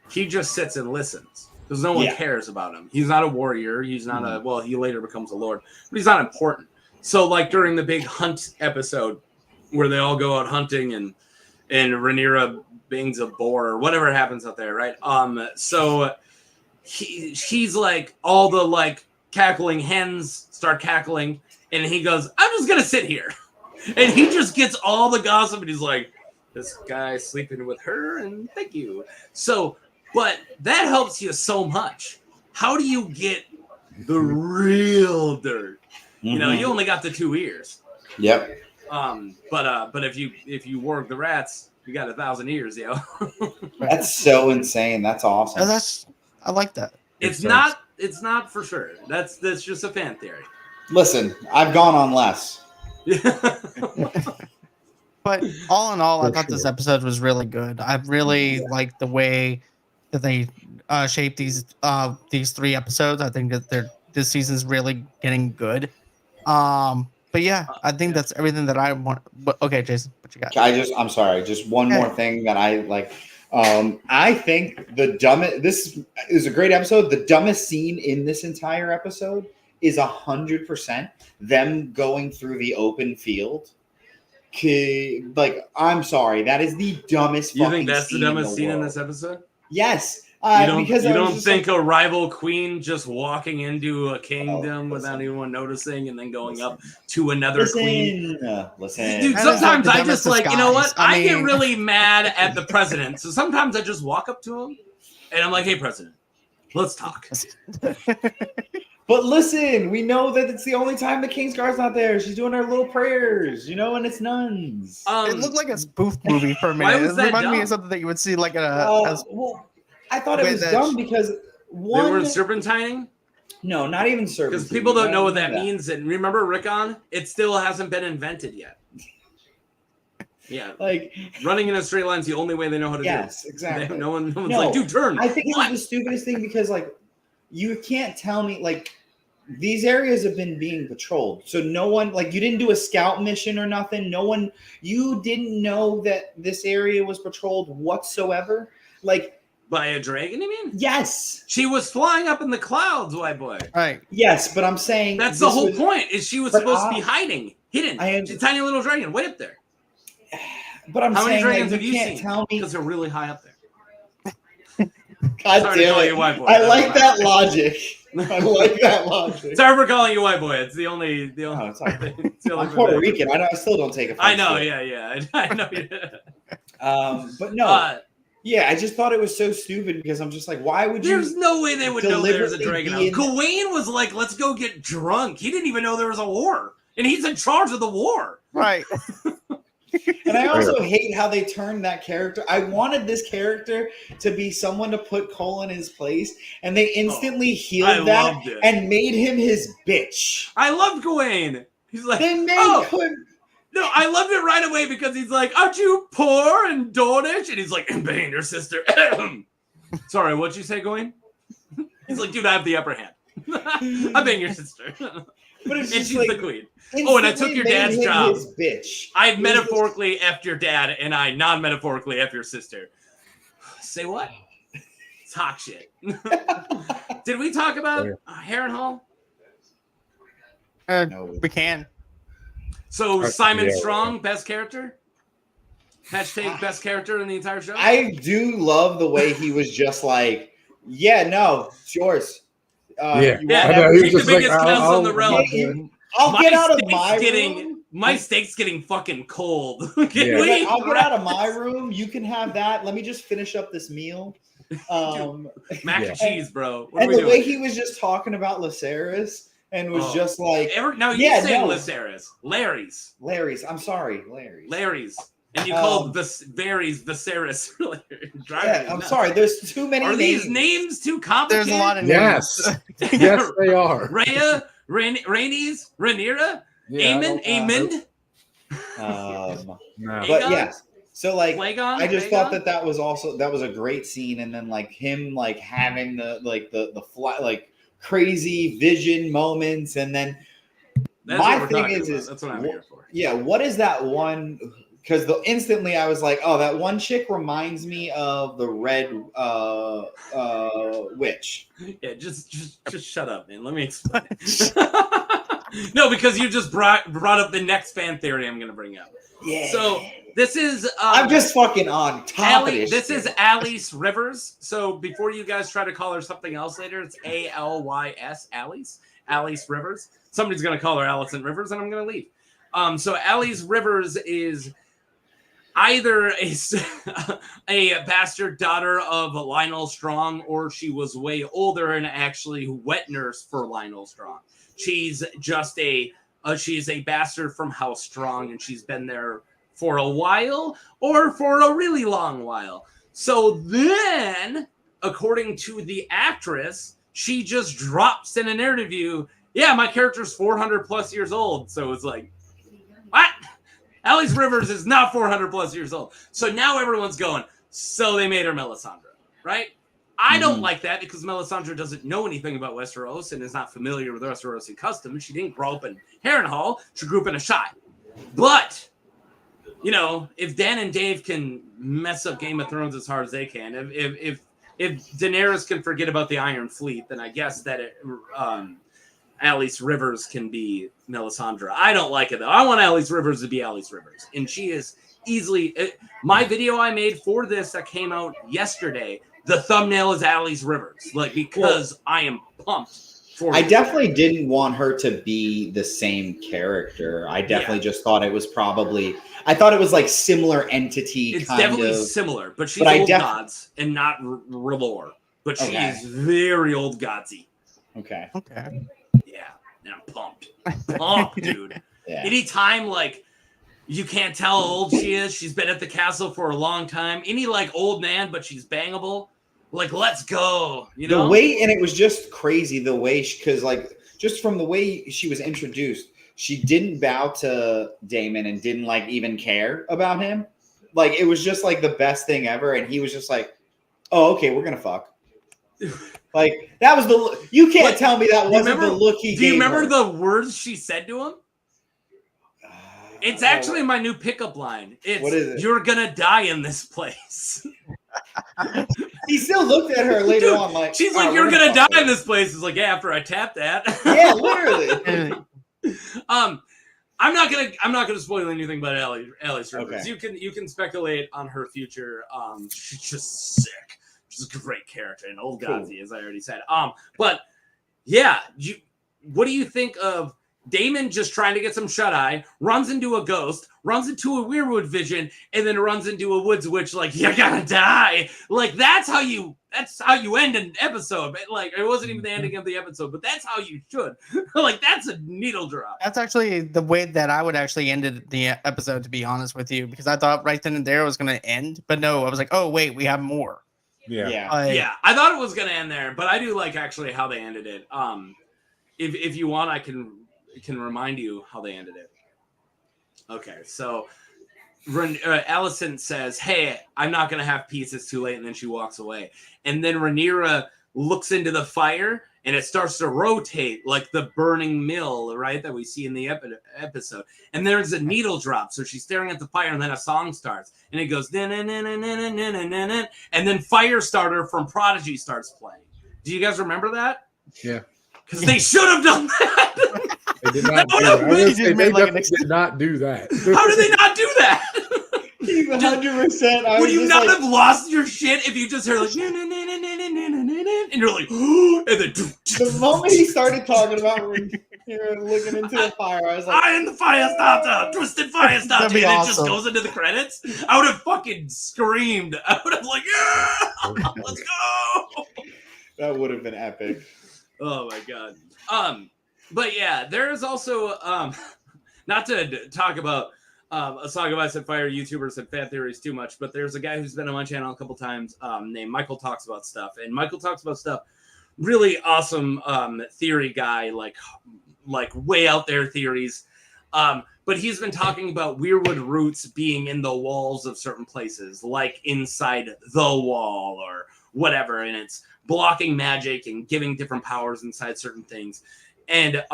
he just sits and listens. Because no one cares about him. He's not a warrior. He's not he later becomes a lord. But he's not important. So, like, during the big hunt episode, where they all go out hunting and Rhaenyra bangs a boar or whatever happens out there, right? So he's like, all the like cackling hens start cackling, and he goes, I'm just gonna sit here. And he just gets all the gossip, and he's like, this guy's sleeping with her, and thank you. So, but that helps you so much. How do you get the real dirt? You know, you only got the 2 ears. Yep. But if you work the rats, you got 1,000 ears, yo. That's so insane. That's awesome. I like that. It's not for sure. That's just a fan theory. Listen, I've gone on less. But all in all, I thought this episode was really good. I really liked the way that they shaped these 3 episodes. I think that this season's really getting good. But yeah, I think that's everything that I want. But okay, Jason, what you got? I'm sorry. Just one more thing that I like. I think this is a great episode. The dumbest scene in this entire episode is 100% them going through the open field. Like, I'm sorry, that is the dumbest. You think that's the dumbest scene in this episode? Yes. You don't think a rival queen just walking into a kingdom without anyone noticing and then going up to another queen? Listen. Dude, sometimes I just like, you know what? I get really mad at the president. So sometimes I just walk up to him and I'm like, hey, president, let's talk. But listen, we know that it's the only time the Kingsguard's not there. She's doing her little prayers, and it's nuns. It looked like a spoof movie for a minute. It reminded me of something that you would see like well, I thought it was dumb because they were serpentining? No, not even serpentining. Because people don't know what that means. And remember Rickon? It still hasn't been invented yet. Yeah. Like running in a straight line is the only way they know how to do it. Yes, exactly. No one's like, dude, turn. I think it's the stupidest thing because like you can't tell me like these areas have been being patrolled. So no one like you didn't do a scout mission or nothing. You didn't know that this area was patrolled whatsoever. Like by a dragon, you mean? Yes. She was flying up in the clouds, white boy. Right. Yes, but I'm saying that's the whole point. Is she was supposed to be hidden. She's a tiny little dragon, way up there. But I'm how saying, many dragons like, have you seen? Tell me because they're really high up there. God damn it! White boy. I like that logic. I like that logic. Sorry for calling you white boy. It's the only. Oh, it's I'm Puerto Rican. I still don't take offense. I know. Yeah. I know. But no. Yeah, I just thought it was so stupid because I'm just like, why would you? There's no way they would know there's a dragon out. Gawain was like, let's go get drunk. He didn't even know there was a war. And he's in charge of the war. Right. And I also hate how they turned that character. I wanted this character to be someone to put Cole in his place, and they instantly healed that and made him his bitch. I loved Gawain. He's like, they made him. No, I loved it right away because he's like, aren't you poor and Dornish? And he's like, I'm banging your sister. Sorry, what'd you say, Gawain? He's like, dude, I have the upper hand. I'm banging your sister. But it's and she's like, the queen. Oh, and I took your dad's job. Bitch. I metaphorically effed your dad, and I non-metaphorically effed your sister. Say what? Talk shit. Did we talk about Harrenhal? No. We can. So Simon Strong, best character? Hashtag best character in the entire show? I do love the way he was just like, yeah, no, it's yours. Take the biggest council in the realm. I'll get out of my room. My steak's getting fucking cold. I'll get out of my room. You can have that. Let me just finish up this meal. Mac and cheese, bro. And the way he was just talking about Lucerys and was just like, Lucerys. Larry's. I'm sorry, Larry's. And you called Viserys. Yeah, I'm sorry. There's too many names. Are these names too complicated? There's a lot of names. Yes, they are. Rhaenys, Rhaenyra, Aemond. No. But yes. So like, I just thought that was a great scene, and then like him like having the fly, like crazy vision moments, and then my thing is that's what I'm here for. Yeah, what is that one? Because instantly I was like, oh, that one chick reminds me of the Red Witch. Yeah, just shut up, man. Let me explain. No, because you just brought up the next fan theory I'm going to bring up. Yeah. So this is I'm just fucking on top of this. This is Alice Rivers. So before you guys try to call her something else later, it's Alys, Alice Rivers. Somebody's going to call her Alicent Rivers, and I'm going to leave. So Alice Rivers is either a bastard daughter of Lionel Strong, or she was way older and actually wet nurse for Lionel Strong. She's just she's a bastard from House Strong, and she's been there for a while or for a really long while. So then, according to the actress, she just drops in an interview, yeah, my character's 400 plus years old. So it's like, what? Alice Rivers is not 400 plus years old. So now everyone's going, so they made her Melisandre, right? I don't like that because Melisandre doesn't know anything about Westeros and is not familiar with Westerosi customs. She didn't grow up in Harrenhal. She grew up in a shire. But, you know, if Dan and Dave can mess up Game of Thrones as hard as they can, if Daenerys can forget about the Iron Fleet, then I guess that Alice Rivers can be Melisandre. I don't like it, though. I want Alice Rivers to be Alice Rivers. And she is easily... my video I made for this that came out yesterday, the thumbnail is Alice Rivers, like, because I am pumped for it. Definitely didn't want her to be the same character. I definitely just thought it was probably... I thought it was like similar entity. It's definitely similar, but she's old gods and not R'hllor. But she is very old godsy. Okay. Yeah, and I'm pumped. Pumped, dude. Yeah. Anytime, like, you can't tell how old she is, she's been at the castle for a long time. Any, like, old man, but she's bangable. Like, let's go, you know? The way, and it was just crazy the way, because, like, just from the way she was introduced, she didn't bow to Daemon and didn't, like, even care about him. Like, it was just, like, the best thing ever, and he was just like, oh, okay, we're gonna fuck. Like, that was the... You can't tell me that wasn't the look he gave her. Do you remember the words she said to him? It's actually my new pickup line. What is it? You're gonna die in this place. He still looked at her later on like... She's like, you're gonna die in this place. It's like, yeah, after I tap that. Yeah, literally. I'm not gonna spoil anything about Alice Rivers. Okay. You can speculate on her future. She's just sick. She's a great character, an old godsy, as I already said. But yeah, what do you think of Daemon just trying to get some shut-eye, runs into a ghost, runs into a weirwood vision, and then runs into a woods witch, like, you gotta die. Like, that's how you end an episode. Like, it wasn't even the ending of the episode, but that's how you should. Like, that's a needle drop. That's actually the way that I would actually end the episode, to be honest with you, because I thought right then and there it was going to end, but no, I was like, oh, wait, we have more. Yeah. I thought it was going to end there, but I do like actually how they ended it. If you want, I can remind you how they ended it. Okay, so Alicent says, hey, I'm not going to have peace, it's too late, and then she walks away. And then Rhaenyra looks into the fire, and it starts to rotate like the burning mill, right, that we see in the episode. And there's a needle drop, so she's staring at the fire, and then a song starts. And it goes, and then Firestarter from Prodigy starts playing. Do you guys remember that? Yeah. Because they should have done that. They did not do that. They definitely did not do that. How did they not do that? 100%. Would you not have lost your shit if you just heard like, and you're like, and then the moment he started talking about looking into the fire, I was like, I am the fire starter, twisted fire starter, and it just goes into the credits. I would have fucking screamed. I would have like, yeah, let's go. That would have been epic. Oh my god. But yeah, there is also not to talk about a Song of Ice and Fire YouTubers and fan theories too much, but there's a guy who's been on my channel a couple times named Michael Talks About Stuff, and Michael talks about stuff, really awesome theory guy, like way out there theories. But he's been talking about weirwood roots being in the walls of certain places, like inside the wall or whatever, and it's blocking magic and giving different powers inside certain things. And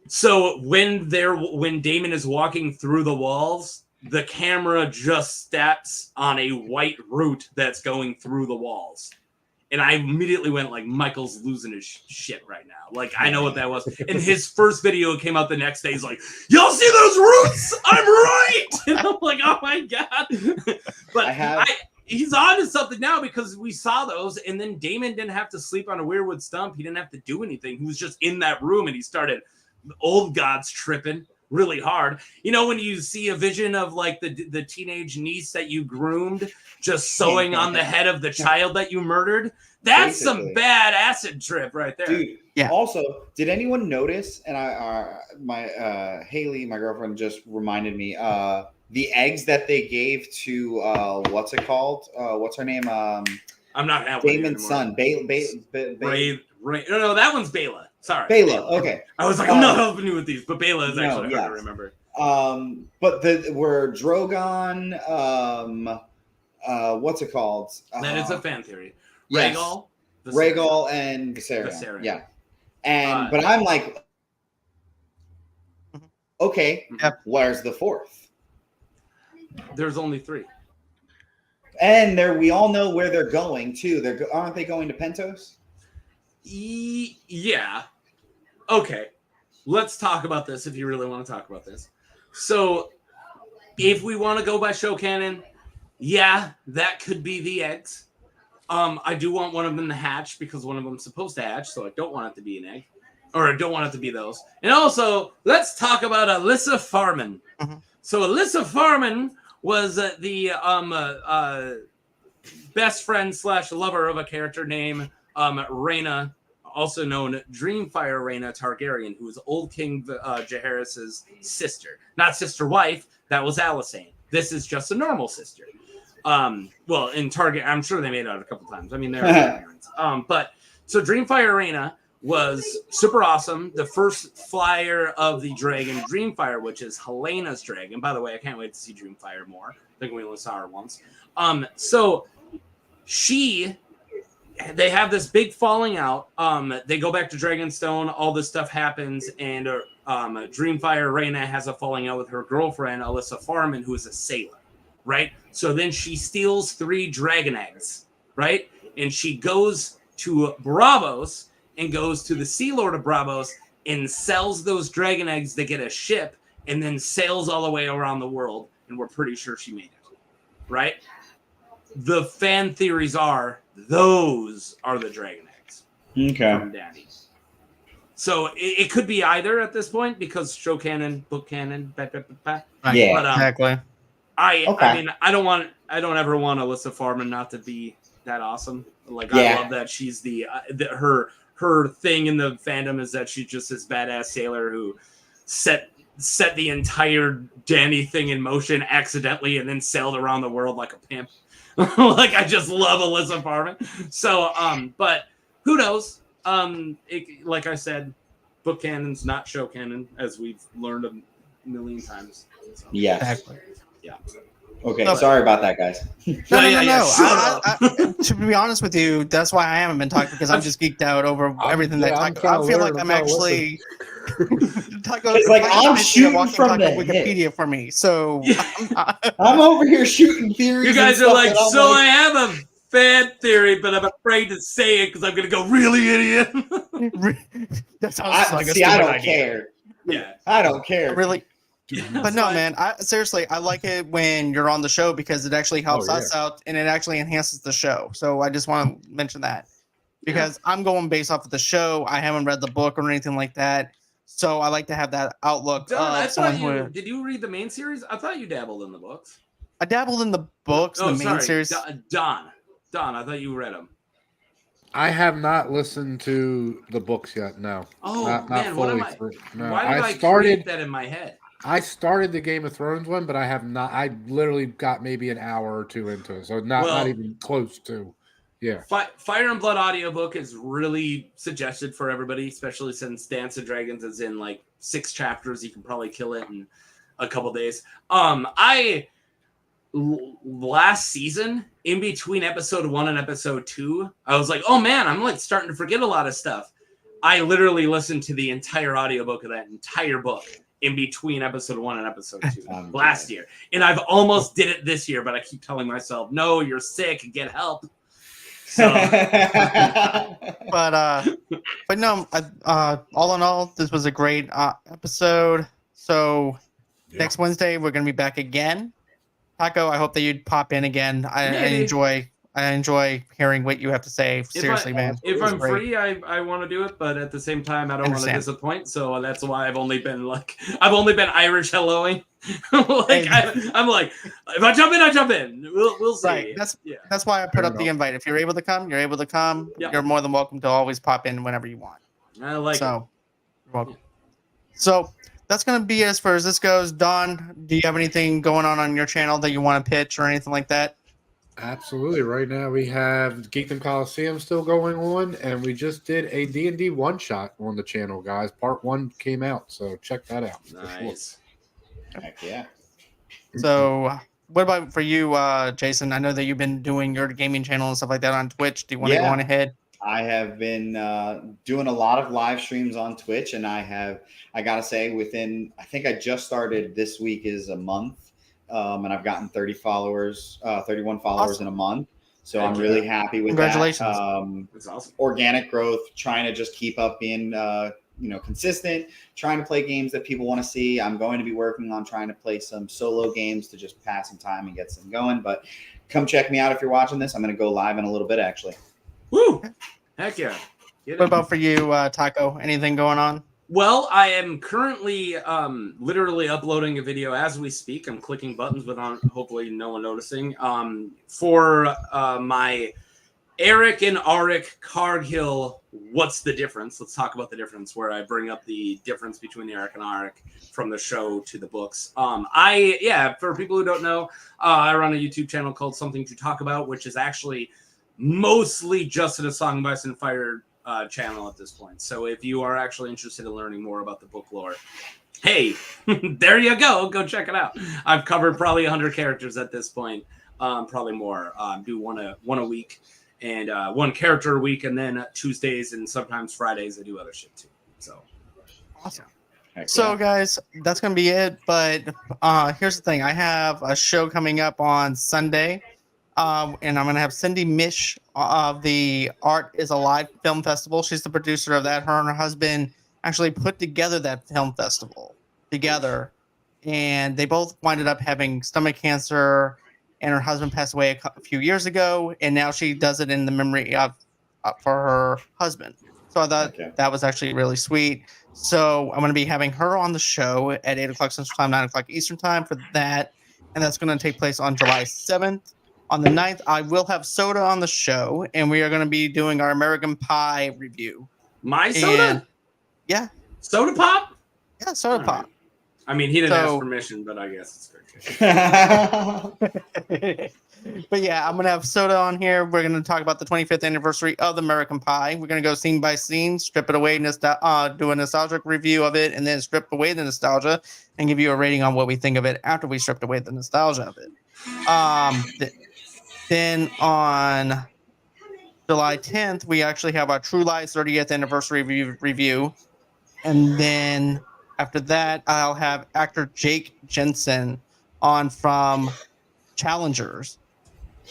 so when Daemon is walking through the walls, the camera just steps on a white root that's going through the walls. And I immediately went like, Michael's losing his shit right now. Like, I know what that was. And his first video came out the next day. He's like, y'all see those roots? I'm right. And I'm like, oh my God. But he's on to something now because we saw those. And then Daemon didn't have to sleep on a weirwood stump. He didn't have to do anything. He was just in that room and he started old gods tripping really hard. You know, when you see a vision of like the teenage niece that you groomed just sewing on the head of the child that you murdered, that's some bad acid trip right there. Dude, yeah. Also, did anyone notice, and Haley, my girlfriend, just reminded me, the eggs that they gave to what's it called? What's her name? I'm not Daemon's son. No, that one's Baela. Sorry. Baela, okay. I was like, I'm not helping you with these, but Baela is actually hard to remember. But were Drogon, what's it called? That is a fan theory. Yes. Rhaegal and Viserion. Yeah. And but I'm like, okay, where's the fourth? There's only 3. And we all know where they're going too. Aren't they going to Pentos? Yeah. Okay. Let's talk about this if you really want to talk about this. So, if we want to go by show canon, yeah, that could be the eggs. I do want one of them to hatch because one of them's supposed to hatch, so I don't want it to be an egg. Or I don't want it to be those. And also, let's talk about Alyssa Farman. Mm-hmm. So Alyssa Farman was the best friend / lover of a character named Rhaenyra, also known Dreamfire Rhaenyra Targaryen, who was old King Jaehaerys' sister. Not sister wife, that was Alicent. This is just a normal sister. Well, in Target, I'm sure they made it out a couple times. I mean, they're parents. But so Dreamfire Rhaenyra was super awesome. The first flyer of the dragon Dreamfire, which is Helena's dragon. By the way, I can't wait to see Dreamfire more. I think we only saw her once. So they have this big falling out. They go back to Dragonstone. All this stuff happens, and Dreamfire Rhaenyra has a falling out with her girlfriend Alyssa Farman, who is a sailor, right? So then she steals 3 dragon eggs, right? And she goes to Braavos and goes to the Sea Lord of Braavos and sells those dragon eggs to get a ship, and then sails all the way around the world. And we're pretty sure she made it, right? The fan theories are those are the dragon eggs. Okay. From Daddy. So it could be either at this point because show canon, book canon. Yeah, but, exactly. I mean, I don't ever want Alyssa Farman not to be that awesome. Like I love that she's her thing in the fandom is that she's just this badass sailor who set the entire Dany thing in motion accidentally and then sailed around the world like a pimp. Like I just love Alyssa Farman. So but who knows? Like I said, book canon's not show canon, as we've learned a million times. So, yes. Exactly. Yeah. Okay, sorry about that, guys. No. To be honest with you, that's why I haven't been talking, because I'm just geeked out over everything they talk about. I feel like I'm actually it's like I'm shooting from the Wikipedia hip. For me. So I'm over here shooting theories. You guys are like, so I have a fan theory, but I'm afraid to say it because I'm going to go, really, idiot? That sounds like a stupid I don't care. Yeah. I don't care. Really. But no, man, seriously, I like it when you're on the show because it actually helps us out and it actually enhances the show. So I just want to mention that because I'm going based off of the show. I haven't read the book or anything like that. So I like to have that outlook. Don, did you read the main series? I thought you dabbled in the books. I dabbled in the books, main series. Don, I thought you read them. I have not listened to the books yet. No. Oh, not man, fully. Why I did I create that in my head? I started the Game of Thrones one, but I have not. I literally got maybe an hour or 2 into it, so not even close to. Yeah. Fire and Blood audiobook is really suggested for everybody, especially since Dance of Dragons is in like 6 chapters. You can probably kill it in a couple days. Last season, in between episode 1 and episode 2, I was like, oh man, I'm like starting to forget a lot of stuff. I literally listened to the entire audiobook of that entire book in between episode 1 and episode 2 last year. And I've almost did it this year, but I keep telling myself, no, you're sick, get help. So, but no, all in all, this was a great episode. So next Wednesday we're gonna be back again. Taco, I hope that you'd pop in again. I enjoy hearing what you have to say. Seriously, man. If I'm free, I want to do it, but at the same time, I don't want to disappoint. So that's why I've only been Irish helloing. I'm like, if I jump in, I jump in. We'll see. Right. That's why I put up the invite. If you're able to come, you're able to come. Yep. You're more than welcome to always pop in whenever you want. I like it. You're welcome. So that's going to be as far as this goes. Don, do you have anything going on your channel that you want to pitch or anything like that? Absolutely. Right now we have Geekdom Coliseum still going on, and we just did a D&D one-shot on the channel, guys. Part 1 came out, so check that out. Nice. Heck yeah. So what about for you, Jason? I know that you've been doing your gaming channel and stuff like that on Twitch. Do you want to go on ahead? I have been doing a lot of live streams on Twitch, and I got to say, I think I just started this week is a month. And I've gotten 31 followers awesome. In a month. So I'm really happy with Congratulations. that. That's awesome. Organic growth, trying to just keep up being, consistent, trying to play games that people want to see. I'm going to be working on trying to play some solo games to just pass some time and get some going. But come check me out if you're watching this. I'm going to go live in a little bit, actually. Woo! Heck yeah. What about for you, Taco? Anything going on? Well, I am currently literally uploading a video as we speak. I'm clicking buttons without hopefully no one noticing. For my Eric and Arik Cargill, what's the difference? Let's talk about the difference, where I bring up the difference between Eric and Arik from the show to the books. For people who don't know, I run a YouTube channel called Something to Talk About, which is actually mostly just a Song of Ice and Fire channel at this point. So if you are actually interested in learning more about the book lore, hey, there you go check it out. I've covered probably 100 characters at this point, probably more. Do one a week, and one character a week, and then Tuesdays and sometimes Fridays I do other shit too. So awesome. So guys, that's gonna be it, but here's the thing. I have a show coming up on Sunday. And I'm going to have Cindy Mish of the Art is Alive Film Festival. She's the producer of that. Her and her husband actually put together that film festival together. And they both winded up having stomach cancer. And her husband passed away a few years ago. And now she does it in the memory of for her husband. So I thought that was actually really sweet. So I'm going to be having her on the show at 8 o'clock Central Time, 9 o'clock Eastern Time for that. And that's going to take place on July 7th. On the 9th, I will have Soda on the show, and we are going to be doing our American Pie review. My Soda? Yeah. Soda Pop? Yeah, Soda Pop. I mean, he didn't ask permission, but I guess it's good. But yeah, I'm going to have Soda on here. We're going to talk about the 25th anniversary of the American Pie. We're going to go scene by scene, strip it away, do a nostalgic review of it, and then strip away the nostalgia and give you a rating on what we think of it after we stripped away the nostalgia of it. Then on July 10th, we actually have our True Lies 30th anniversary review. And then after that, I'll have actor Jake Jensen on from Challengers.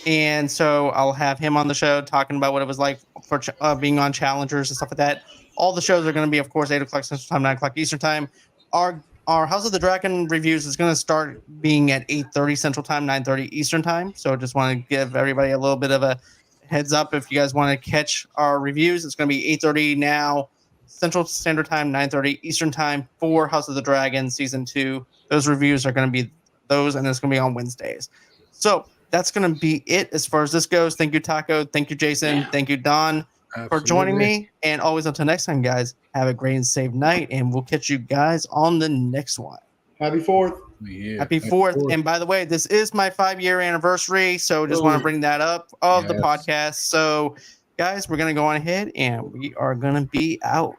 And so I'll have him on the show talking about what it was like for being on Challengers and stuff like that. All the shows are going to be, of course, 8 o'clock Central Time, 9 o'clock Eastern Time. Our House of the Dragon reviews is going to start being at 8:30 Central Time, 9:30 Eastern Time. So I just want to give everybody a little bit of a heads up. If you guys want to catch our reviews, it's going to be 8:30 now Central Standard Time, 9:30 Eastern Time for House of the Dragon Season 2. Those reviews are going to be those, and it's going to be on Wednesdays. So that's going to be it as far as this goes. Thank you, Taco. Thank you, Jason. Yeah. Thank you, Don. For joining me, and always until next time, guys, have a great and safe night, and we'll catch you guys on the next one. Happy 4th. Yeah, Happy 4th. And by the way, this is my 5-year anniversary, so just want to bring that up of the podcast. So, guys, we're going to go on ahead, and we are going to be out.